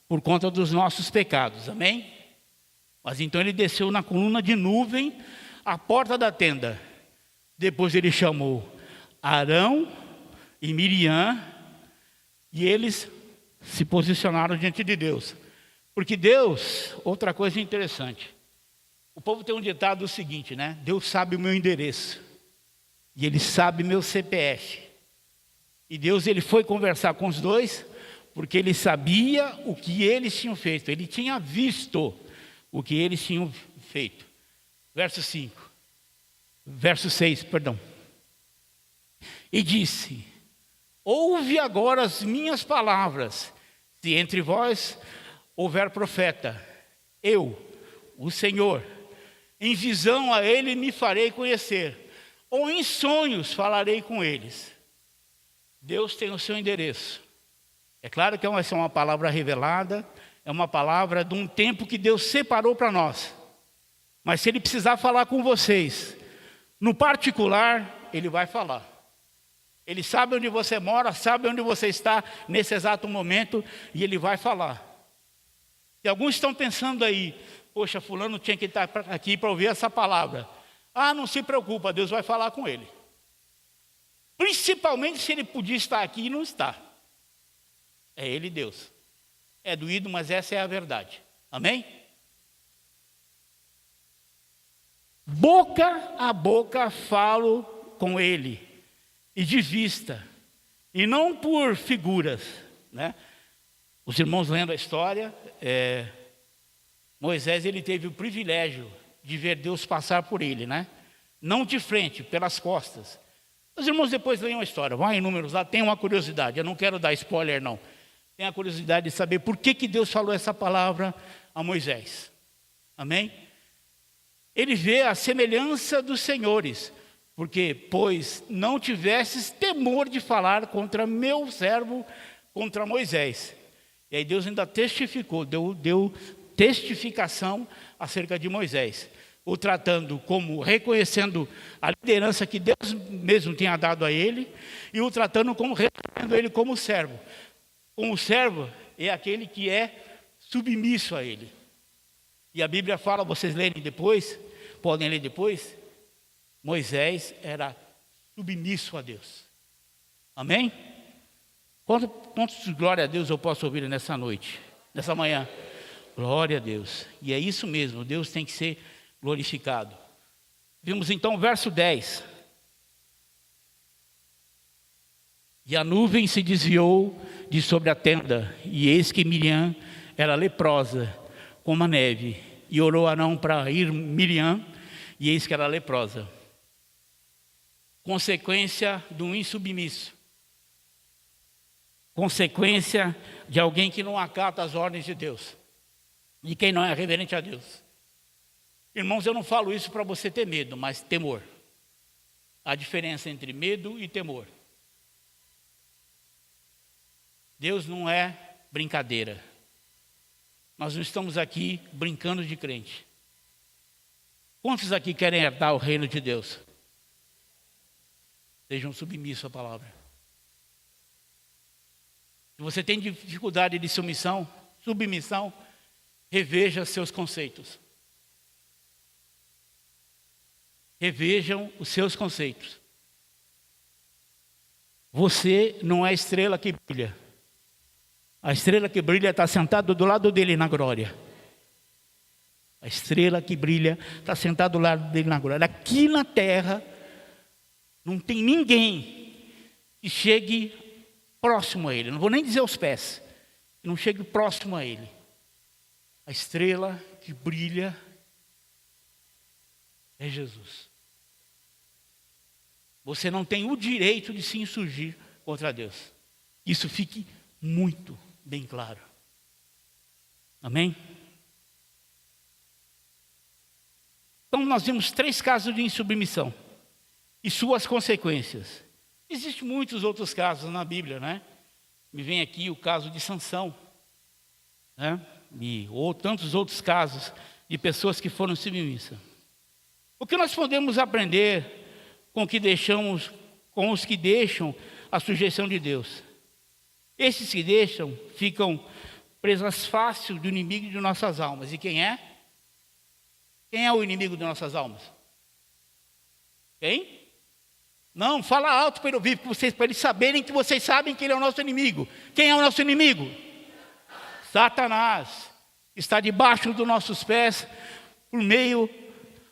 por conta dos nossos pecados, amém? Mas então ele desceu na coluna de nuvem à porta da tenda. Depois ele chamou Arão e Miriam e eles se posicionaram diante de Deus. Porque Deus, outra coisa interessante, o povo tem um ditado seguinte, né? Deus sabe o meu endereço e ele sabe meu CPF. E Deus, ele foi conversar com os dois porque ele sabia o que eles tinham feito. Ele tinha visto o que eles tinham feito. Verso 6, perdão. E disse: ouve agora as minhas palavras. Se entre vós houver profeta, eu, o Senhor, em visão a ele me farei conhecer, ou em sonhos falarei com eles. Deus tem o seu endereço. É claro que essa é uma palavra revelada, é uma palavra de um tempo que Deus separou para nós. Mas se ele precisar falar com vocês, no particular, ele vai falar. Ele sabe onde você mora, sabe onde você está nesse exato momento, e ele vai falar. E alguns estão pensando aí, poxa, fulano tinha que estar aqui para ouvir essa palavra. Ah, não se preocupa, Deus vai falar com ele. Principalmente se ele podia estar aqui e não está. É ele Deus. É doído, mas essa é a verdade. Amém? Boca a boca falo com ele, e de vista, e não por figuras, né? Os irmãos lendo a história, Moisés ele teve o privilégio de ver Deus passar por ele, né? Não de frente, pelas costas. Os irmãos depois leiam a história, vai em Números lá, tem uma curiosidade, eu não quero dar spoiler não. Tem a curiosidade de saber por que Deus falou essa palavra a Moisés. Amém? Ele vê a semelhança dos senhores, porque, pois, não tivesses temor de falar contra meu servo, contra Moisés. E aí Deus ainda testificou, deu testificação acerca de Moisés, o tratando como, reconhecendo a liderança que Deus mesmo tinha dado a ele, e o tratando como, reconhecendo ele como servo. Como servo é aquele que é submisso a ele. E a Bíblia fala, vocês lerem depois, podem ler depois, Moisés era submisso a Deus. Amém? Quantos glória a Deus eu posso ouvir nessa noite, nessa manhã? Glória a Deus. E é isso mesmo, Deus tem que ser glorificado. Vimos então o verso 10. E a nuvem se desviou de sobre a tenda, e eis que Miriam era leprosa, como a neve. E orou Arão para ir Miriam, e eis que era leprosa. Consequência de um insubmisso. Consequência de alguém que não acata as ordens de Deus. De quem não é reverente a Deus. Irmãos, eu não falo isso para você ter medo, mas temor. A diferença entre medo e temor. Deus não é brincadeira. Nós não estamos aqui brincando de crente. Quantos aqui querem herdar o reino de Deus? Sejam submissos à palavra. Se você tem dificuldade de submissão, reveja seus conceitos. Revejam os seus conceitos. Você não é a estrela que brilha. A estrela que brilha está sentada do lado dele na glória. A estrela que brilha está sentada do lado dele na glória. Aqui na terra, não tem ninguém que chegue próximo a ele. Não vou nem dizer aos pés. Não chegue próximo a ele. A estrela que brilha é Jesus. Você não tem o direito de se insurgir contra Deus. Isso fique muito bem claro. Amém? Então nós vimos 3 casos de insubmissão e suas consequências. Existem muitos outros casos na Bíblia, né? Me vem aqui o caso de Sansão, né? Ou tantos outros casos de pessoas que foram submissas. O que nós podemos aprender com os que deixam a sujeição de Deus? Esses que deixam ficam presas fácil do inimigo de nossas almas. E quem é? Quem é o inimigo de nossas almas? Quem? Não, fala alto para ele ouvir, para eles saberem que vocês sabem que ele é o nosso inimigo. Quem é o nosso inimigo? Satanás. Está debaixo dos nossos pés por meio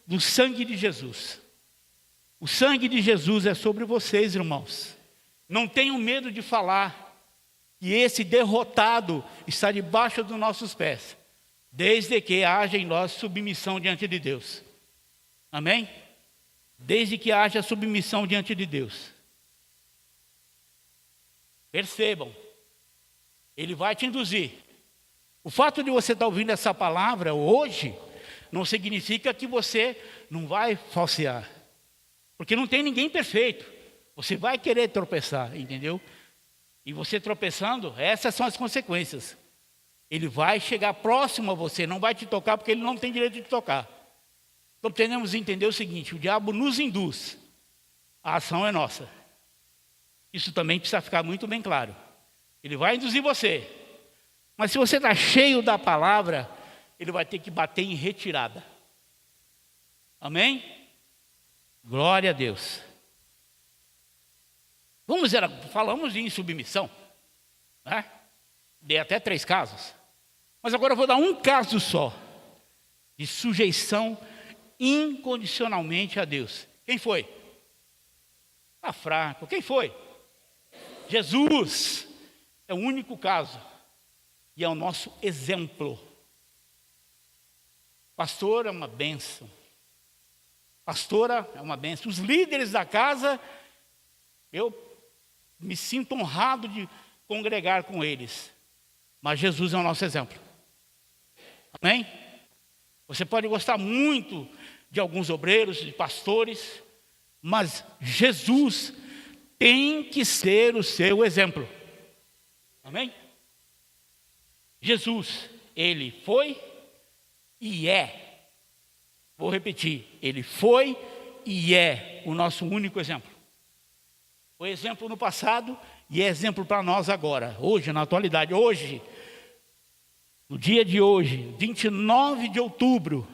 do sangue de Jesus. O sangue de Jesus é sobre vocês, irmãos. Não tenham medo de falar. E esse derrotado está debaixo dos nossos pés, desde que haja em nós submissão diante de Deus. Amém? Desde que haja submissão diante de Deus. Percebam, ele vai te induzir. O fato de você estar ouvindo essa palavra hoje, não significa que você não vai falsear. Porque não tem ninguém perfeito. Você vai querer tropeçar, entendeu? E você tropeçando, essas são as consequências. Ele vai chegar próximo a você, não vai te tocar porque ele não tem direito de te tocar. Então temos que entender o seguinte, o diabo nos induz, a ação é nossa. Isso também precisa ficar muito bem claro. Ele vai induzir você, mas se você está cheio da palavra, ele vai ter que bater em retirada. Amém? Glória a Deus. Falamos de insubmissão, né? Dei até 3 casos. Mas agora eu vou dar um caso só, de sujeição incondicionalmente a Deus. Quem foi? Está fraco. Quem foi? Jesus. É o único caso. E é o nosso exemplo. Pastor é uma bênção. Pastora é uma bênção. Os líderes da casa, eu me sinto honrado de congregar com eles. Mas Jesus é o nosso exemplo. Amém? Você pode gostar muito de alguns obreiros, de pastores, mas Jesus tem que ser o seu exemplo. Amém? Jesus, ele foi e é. Vou repetir, ele foi e é o nosso único exemplo. Foi exemplo no passado e é exemplo para nós agora, hoje, na atualidade. Hoje, no dia de hoje, 29 de outubro,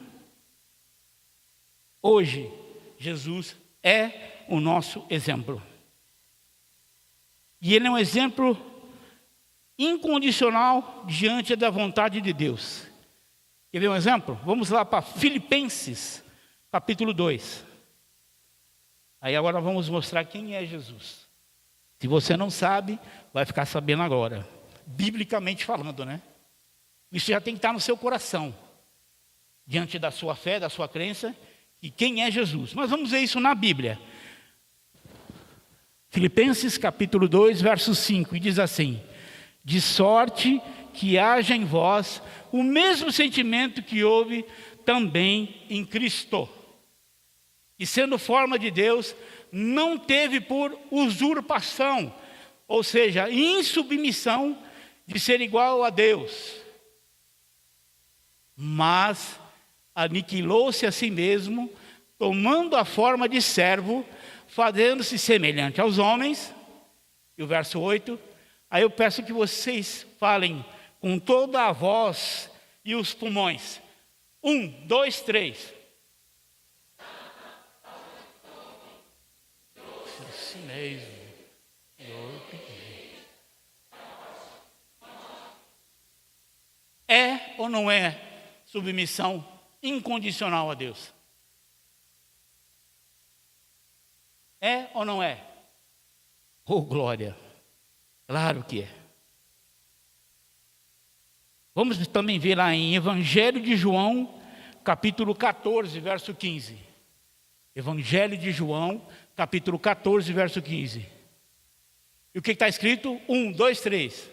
hoje, Jesus é o nosso exemplo. E ele é um exemplo incondicional diante da vontade de Deus. Quer ver um exemplo? Vamos lá para Filipenses, capítulo 2. Aí agora vamos mostrar quem é Jesus. Se você não sabe, vai ficar sabendo agora. Biblicamente falando, né? Isso já tem que estar no seu coração. Diante da sua fé, da sua crença, e quem é Jesus. Mas vamos ver isso na Bíblia. Filipenses capítulo 2, verso 5, e diz assim: de sorte que haja em vós o mesmo sentimento que houve também em Cristo. E sendo forma de Deus, não teve por usurpação, ou seja, insubmissão de ser igual a Deus, mas aniquilou-se a si mesmo, tomando a forma de servo, fazendo-se semelhante aos homens. E o verso 8, aí eu peço que vocês falem com toda a voz e os pulmões. 1, 2, 3. Assim mesmo. É ou não é submissão incondicional a Deus? É ou não é? Oh, glória! Claro que é. Vamos também ver lá em Evangelho de João, capítulo 14, verso 15. Evangelho de João, capítulo 14, verso 15. E o que está escrito? 1, 2, 3.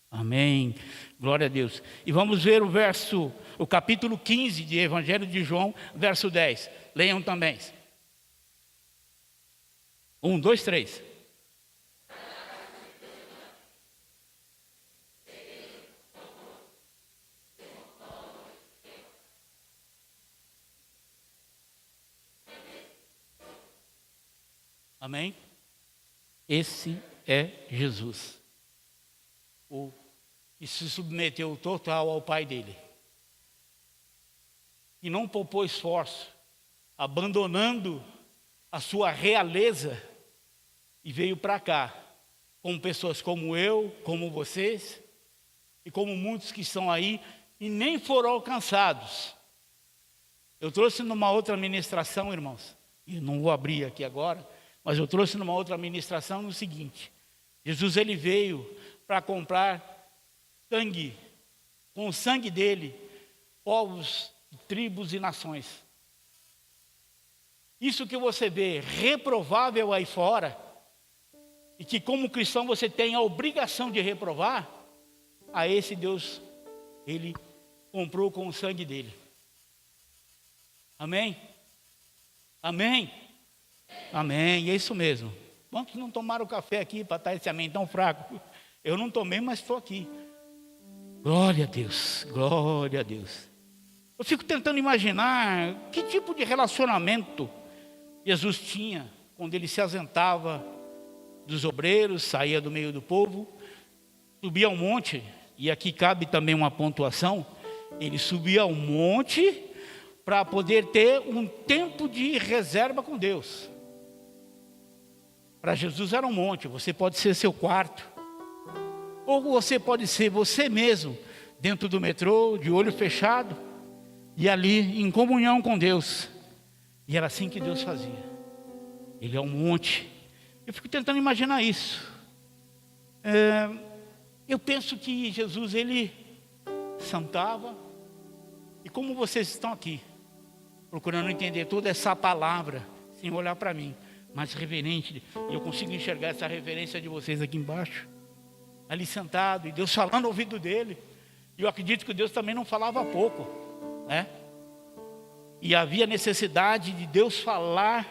Amém. Glória a Deus. E vamos ver o capítulo 15 de Evangelho de João, verso 10. Leiam também. 1, 2, 3. Amém? Esse é Jesus, o que se submeteu total ao Pai dele, e não poupou esforço, abandonando a sua realeza, e veio para cá, com pessoas como eu, como vocês, e como muitos que estão aí, e nem foram alcançados. Eu trouxe numa outra ministração, irmãos, e não vou abrir aqui agora, mas eu trouxe numa outra ministração no seguinte: Jesus, ele veio para comprar sangue, com o sangue dele, povos, tribos e nações. Isso que você vê reprovável aí fora, e que como cristão você tem a obrigação de reprovar, a esse Deus, ele comprou com o sangue dele. Amém? Amém? Amém, é isso mesmo. Quantos não tomaram café aqui para estar esse amém tão fraco? Eu não tomei, mas estou aqui. Glória a Deus, glória a Deus. Eu fico tentando imaginar que tipo de relacionamento Jesus tinha quando ele se ausentava dos obreiros, saía do meio do povo, subia ao monte, e aqui cabe também uma pontuação, ele subia ao monte para poder ter um tempo de reserva com Deus. Para Jesus era um monte, você pode ser seu quarto, ou você pode ser você mesmo, dentro do metrô, de olho fechado, e ali em comunhão com Deus. E era assim que Deus fazia. Ele é um monte. Eu fico tentando imaginar isso. Eu penso que Jesus, ele sentava, e como vocês estão aqui, procurando entender toda essa palavra, sem olhar para mim, mas reverente, e eu consigo enxergar essa referência de vocês aqui embaixo, ali sentado, e Deus falando no ouvido dele. E eu acredito que Deus também não falava pouco, né? E havia necessidade de Deus falar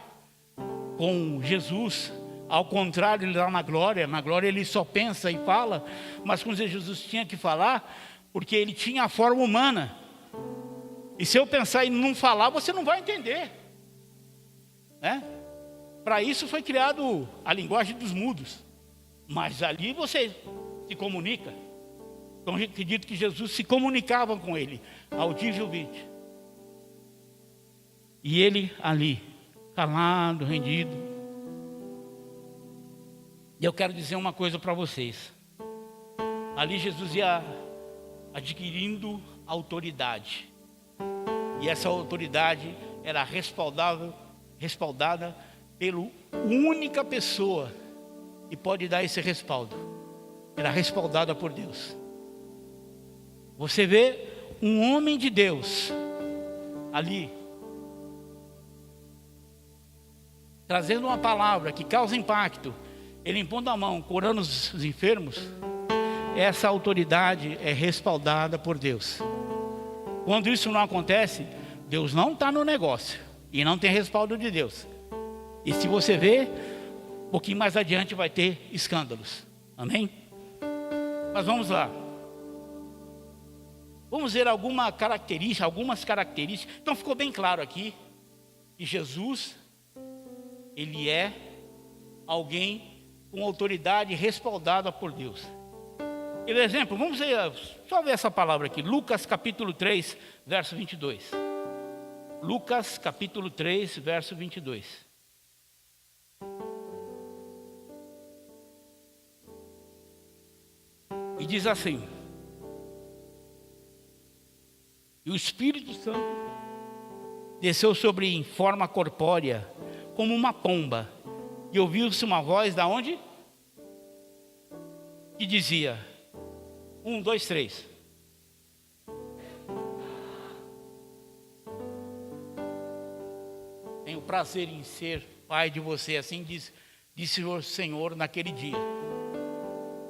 com Jesus. Ao contrário, lá na glória ele só pensa e fala, mas com Jesus tinha que falar, porque ele tinha a forma humana. E se eu pensar e não falar, você não vai entender, né? Para isso foi criado a linguagem dos mudos, mas ali você se comunica. Então eu acredito que Jesus se comunicava com ele, audivelmente. E ele ali, calado, rendido. E eu quero dizer uma coisa para vocês. Ali Jesus ia adquirindo autoridade. E essa autoridade era respaldada pela única pessoa que pode dar esse respaldo. Era respaldada por Deus. Você vê um homem de Deus ali, trazendo uma palavra que causa impacto, ele impondo a mão, curando os enfermos. Essa autoridade é respaldada por Deus. Quando isso não acontece, Deus não está no negócio e não tem respaldo de Deus. E se você ver, um pouquinho mais adiante vai ter escândalos. Amém? Mas vamos lá. Vamos ver algumas características. Então ficou bem claro aqui que Jesus, ele é alguém com autoridade respaldada por Deus. E por exemplo, vamos ver, só ver essa palavra aqui, Lucas capítulo 3, verso 22. Lucas capítulo 3, verso 22. E diz assim: e o Espírito Santo desceu sobre em forma corpórea, como uma pomba, e ouviu-se uma voz da onde? Que dizia: 1, 2, 3. Tenho prazer em ser pai de você, assim disse o Senhor naquele dia.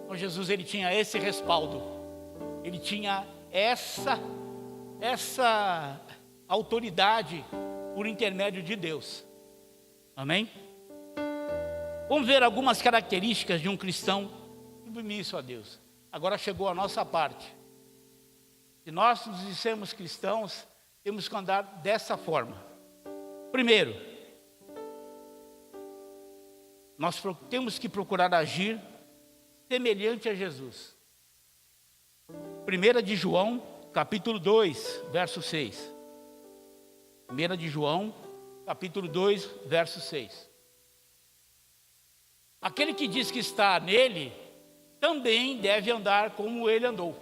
Então Jesus, ele tinha esse respaldo, ele tinha essa autoridade por intermédio de Deus. Amém? Vamos ver algumas características de um cristão submisso a Deus. Agora chegou a nossa parte. Se nós nos dissemos cristãos, temos que andar dessa forma. Primeiro, nós temos que procurar agir semelhante a Jesus. 1 de João, capítulo 2, verso 6. 1 de João, capítulo 2, verso 6. Aquele que diz que está nele, também deve andar como ele andou.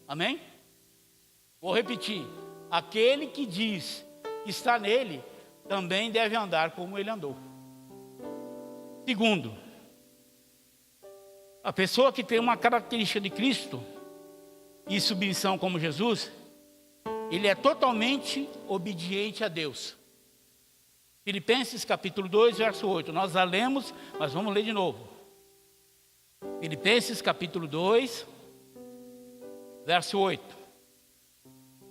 Amém? Vou repetir. Aquele que diz que está nele, também deve andar como ele andou. Segundo, a pessoa que tem uma característica de Cristo e submissão como Jesus, ele é totalmente obediente a Deus. Filipenses capítulo 2, verso 8. Nós já lemos, mas vamos ler de novo. Filipenses capítulo 2, verso 8.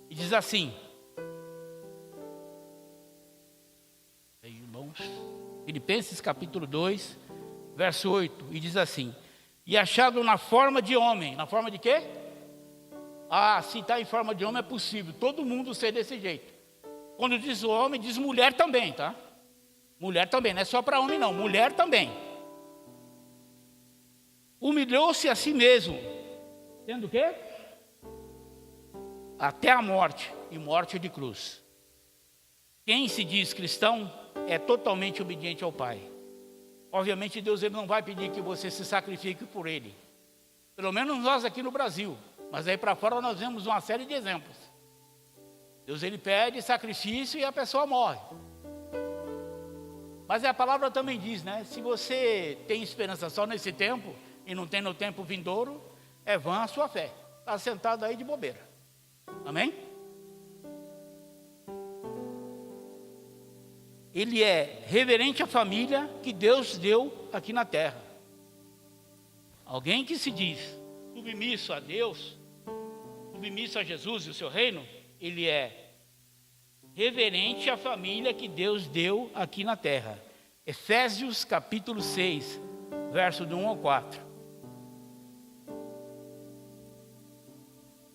E diz assim: irmãos, Filipenses capítulo 2, verso 8. E diz assim: e achado na forma de homem. Na forma de quê? Se está em forma de homem é possível todo mundo ser desse jeito. Quando diz homem, diz mulher também, tá? Mulher também, não é só para homem não, mulher também. Humilhou-se a si mesmo, sendo o quê? Até a morte, e morte de cruz. Quem se diz cristão é totalmente obediente ao Pai. Obviamente Deus, ele não vai pedir que você se sacrifique por Ele. Pelo menos nós aqui no Brasil. Mas aí para fora nós vemos uma série de exemplos. Deus, ele pede sacrifício e a pessoa morre. Mas a palavra também diz, né? Se você tem esperança só nesse tempo e não tem no tempo vindouro, é vã a sua fé. Está sentado aí de bobeira. Amém? Ele é reverente à família que Deus deu aqui na terra. Alguém que se diz submisso a Deus, submisso a Jesus e o seu reino, ele é reverente à família que Deus deu aqui na terra. Efésios capítulo 6, verso do 1 ao 4.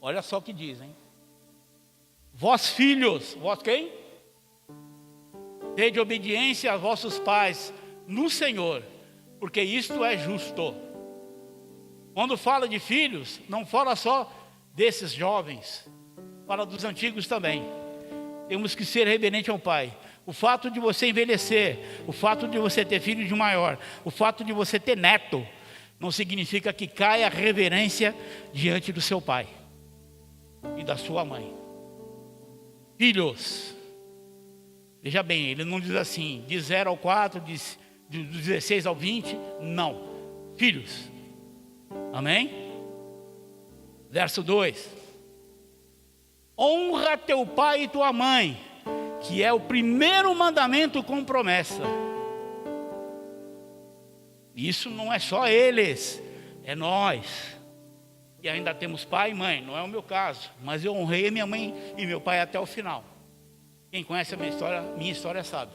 Olha só o que diz, hein? Vós filhos, vós quem? Tede obediência a vossos pais no Senhor, porque isto é justo. Quando fala de filhos, não fala só desses jovens, fala dos antigos também. Temos que ser reverente ao pai. O fato de você envelhecer, o fato de você ter filho de maior, o fato de você ter neto, não significa que caia a reverência diante do seu pai e da sua mãe. Filhos, veja bem, ele não diz assim, de 0 ao 4, de 16 ao 20, não. Filhos, amém? Verso 2. Honra teu pai e tua mãe, que é o primeiro mandamento com promessa. Isso não é só eles, é nós. E ainda temos pai e mãe, não é o meu caso, mas eu honrei a minha mãe e meu pai até o final. Quem conhece a minha história sabe.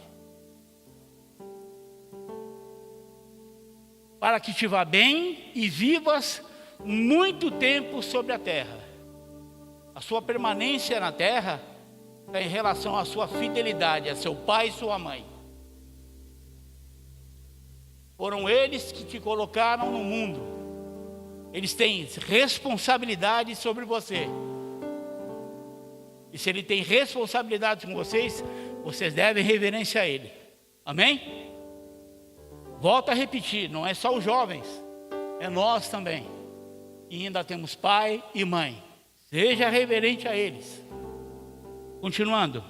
Para que te vá bem e vivas muito tempo sobre a terra. A sua permanência na terra é em relação à sua fidelidade a seu pai e sua mãe. Foram eles que te colocaram no mundo. Eles têm responsabilidade sobre você. E se ele tem responsabilidade com vocês, vocês devem reverência a ele. Amém? Volto a repetir, não é só os jovens, é nós também. E ainda temos pai e mãe. Seja reverente a eles. Continuando.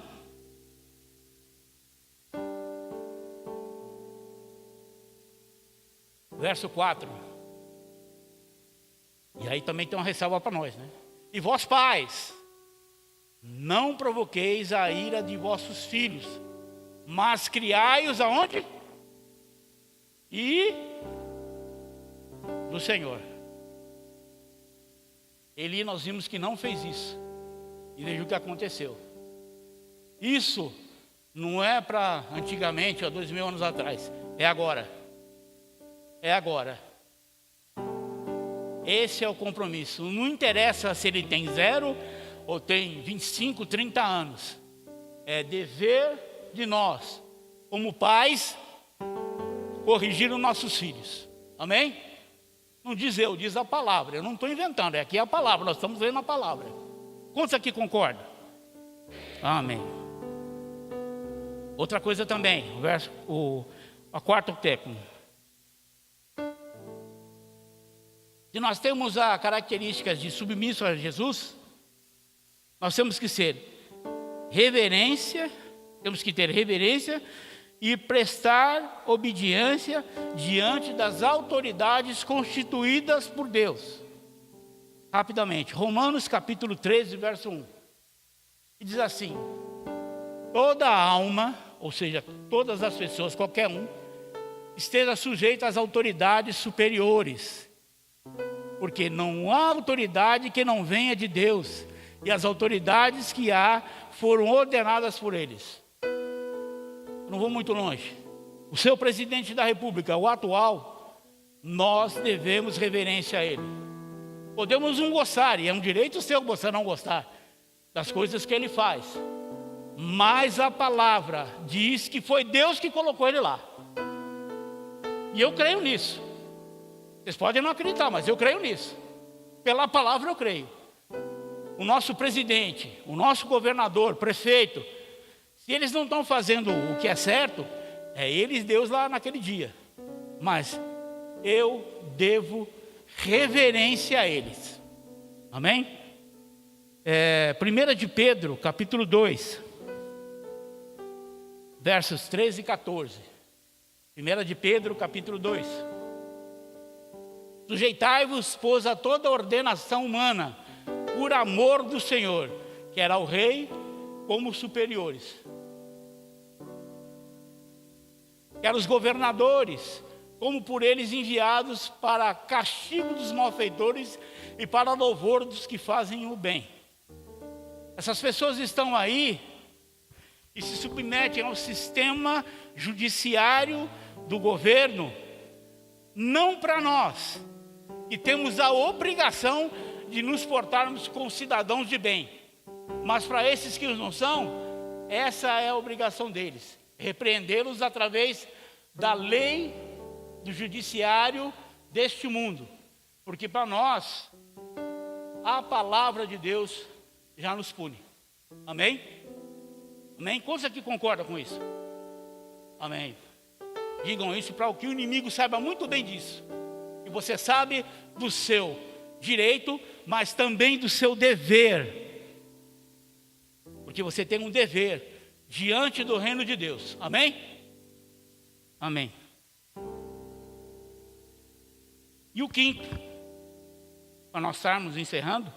Verso 4. E aí também tem uma ressalva para nós, né? E vós pais, não provoqueis a ira de vossos filhos, mas criai-os aonde? E do Senhor. Eli, nós vimos que não fez isso. E veja o que aconteceu. Isso não é para antigamente, há 2000 anos atrás. É agora. É agora. Esse é o compromisso. Não interessa se ele tem 0 ou tem 25, 30 anos. É dever de nós, como pais, corrigir os nossos filhos. Amém? Não diz eu, diz a palavra. Eu não estou inventando, é aqui a palavra, nós estamos lendo a palavra. Quantos aqui concordam? Amém. Outra coisa também, a quarta técnica. Se nós temos a característica de submisso a Jesus, nós temos que ser reverência, temos que ter reverência e prestar obediência diante das autoridades constituídas por Deus. Rapidamente, Romanos capítulo 13, verso 1. E diz assim: toda alma, ou seja, todas as pessoas, qualquer um, esteja sujeita às autoridades superiores, porque não há autoridade que não venha de Deus, e as autoridades que há foram ordenadas por eles. Não vou muito longe. O seu presidente da república, o atual, nós devemos reverência a ele. Podemos não gostar, e é um direito seu você não gostar das coisas que ele faz, mas a palavra diz que foi Deus que colocou ele lá. E eu creio nisso. Vocês podem não acreditar, mas eu creio nisso. Pela palavra eu creio. O nosso presidente, o nosso governador, prefeito, se eles não estão fazendo o que é certo, é eles Deus lá naquele dia. Mas eu devo reverência a eles. Amém? 1 de Pedro, capítulo 2, versos 13 e 14. 1 de Pedro, capítulo 2. Sujeitai-vos, pois, a toda a ordenação humana, por amor do Senhor, que era o rei, como superiores. Quer os governadores, como por eles enviados para castigo dos malfeitores e para louvor dos que fazem o bem. Essas pessoas estão aí e se submetem ao sistema judiciário do governo, não para nós, que temos a obrigação de nos portarmos como cidadãos de bem, mas para esses que não são, essa é a obrigação deles, repreendê-los através da lei do judiciário deste mundo, porque para nós a palavra de Deus já nos pune. Amém? Amém? Quantos aqui concordam com isso? Amém. Digam isso para que o inimigo saiba muito bem disso, que você sabe do seu direito, mas também do seu dever, porque você tem um dever diante do reino de Deus. Amém? Amém. E o quinto, para nós estarmos encerrando,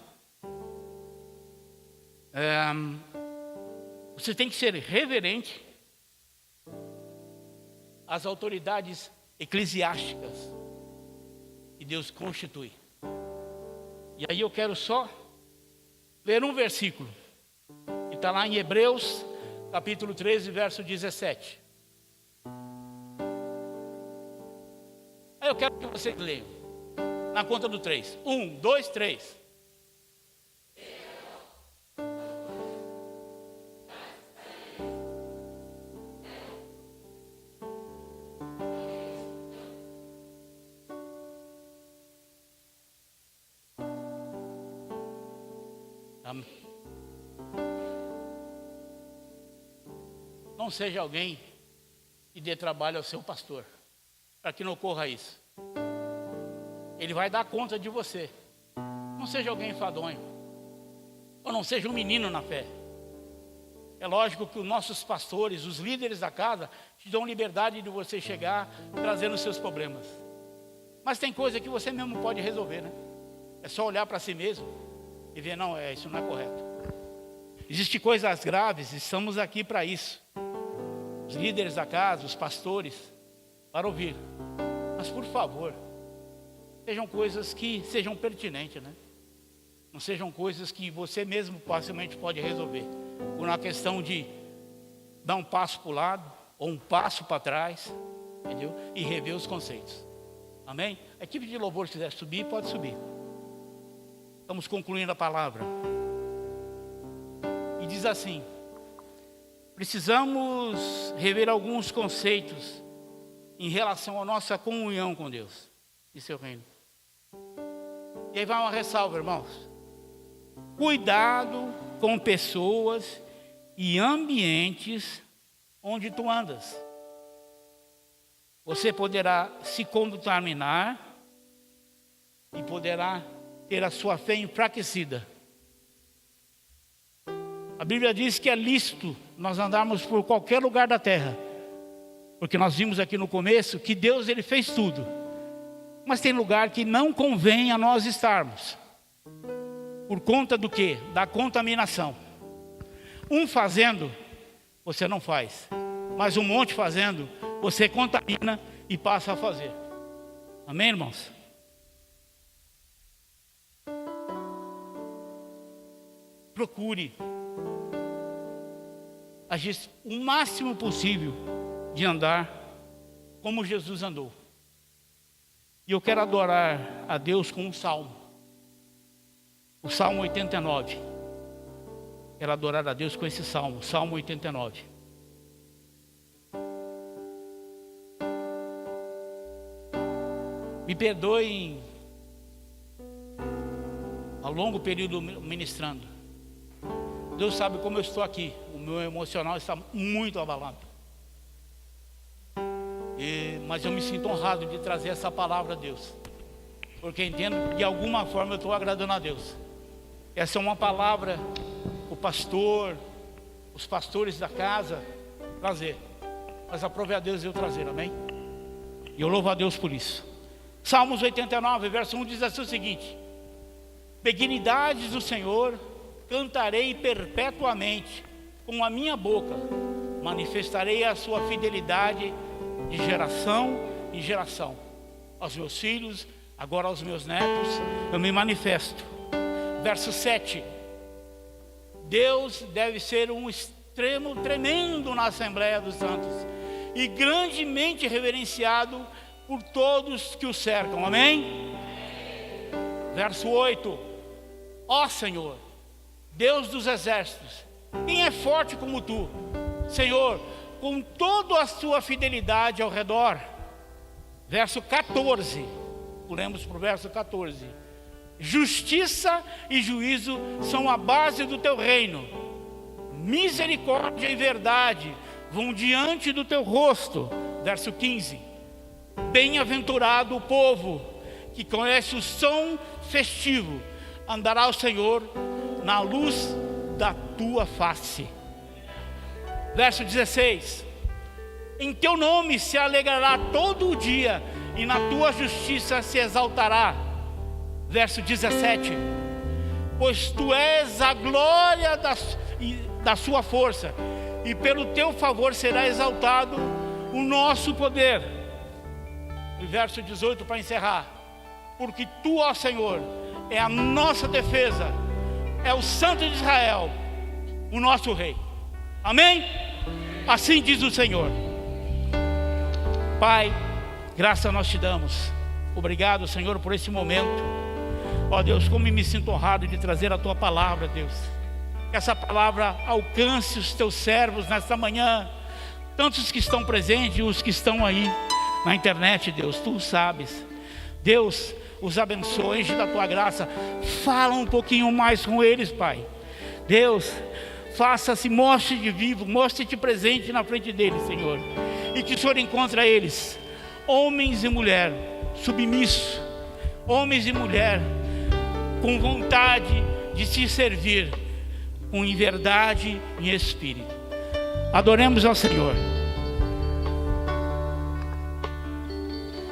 você tem que ser reverente às autoridades eclesiásticas que Deus constitui. E aí eu quero só ler um versículo, que está lá em Hebreus, capítulo 13, verso 17. Aí eu quero que vocês leiam, na conta do 3. 1, 2, 3. Não seja alguém que dê trabalho ao seu pastor, para que não ocorra isso. Ele vai dar conta de você. Não seja alguém enfadonho, ou não seja um menino na fé. É lógico que os nossos pastores, os líderes da casa, te dão liberdade de você chegar trazendo os seus problemas. Mas tem coisa que você mesmo pode resolver, né? É só olhar para si mesmo e ver, não, isso não é correto. Existem coisas graves, estamos aqui para isso. Os líderes da casa, os pastores, para ouvir. Mas por favor, sejam coisas que sejam pertinentes, né? Não sejam coisas que você mesmo facilmente pode resolver. Por uma questão de dar um passo para o lado, ou um passo para trás, entendeu? E rever os conceitos. Amém? A equipe de louvor, se quiser subir, pode subir. Estamos concluindo a palavra. E diz assim: precisamos rever alguns conceitos em relação à nossa comunhão com Deus e seu reino. E aí vai uma ressalva, irmãos. Cuidado com pessoas e ambientes onde tu andas. Você poderá se contaminar e poderá ter a sua fé enfraquecida. A Bíblia diz que é lícito nós andarmos por qualquer lugar da terra, porque nós vimos aqui no começo que Deus ele fez tudo, mas tem lugar que não convém a nós estarmos, por conta do quê? Da contaminação. Um fazendo, você não faz, mas um monte fazendo, você contamina e passa a fazer. Amém, irmãos? Procure agir o máximo possível de andar como Jesus andou. E eu quero adorar a Deus com um salmo. O Salmo 89. Quero adorar a Deus com esse salmo, Salmo 89. Me perdoem ao longo período ministrando. Deus sabe como eu estou aqui. O meu emocional está muito abalado. Mas eu me sinto honrado de trazer essa palavra a Deus. porque entendo que de alguma forma eu estou agradando a Deus. Essa é uma palavra, o pastor, os pastores da casa trazer, mas aprove a Deus eu trazer, amém? E eu louvo a Deus por isso. Salmos 89, verso 1 diz assim o seguinte: benignidades do Senhor cantarei perpetuamente, com a minha boca manifestarei a sua fidelidade de geração em geração. Aos meus filhos, agora aos meus netos, eu me manifesto. Verso 7: Deus deve ser um extremo tremendo na Assembleia dos Santos e grandemente reverenciado por todos que o cercam, amém? Verso 8: ó Senhor, Deus dos exércitos, quem é forte como tu, Senhor, com toda a sua fidelidade ao redor. Verso 14, pulemos para o verso 14: justiça e juízo são a base do teu reino, misericórdia e verdade vão diante do teu rosto. Verso 15: bem-aventurado o povo que conhece o som festivo, andará o Senhor na luz da tua face. Verso 16: em teu nome se alegrará todo o dia, e na tua justiça se exaltará. Verso 17: pois tu és a glória da sua força, e pelo teu favor será exaltado o nosso poder. E verso 18 para encerrar: porque tu, ó Senhor, é a nossa defesa, é o Santo de Israel, o nosso Rei. Amém? Assim diz o Senhor. Pai, graça nós te damos. Obrigado, Senhor, por esse momento. Ó Deus, como me sinto honrado de trazer a tua palavra, Deus. Que essa palavra alcance os teus servos nesta manhã, tanto os que estão presentes e os que estão aí na internet, Deus, tu sabes. Deus, os abençoe, enche da tua graça. Fala um pouquinho mais com eles, Pai. Deus, faça-se, mostre-te vivo, mostre-te presente na frente deles, Senhor. E que o Senhor encontre eles, homens e mulher, submissos, homens e mulher, com vontade de te servir, com verdade e espírito. Adoremos ao Senhor.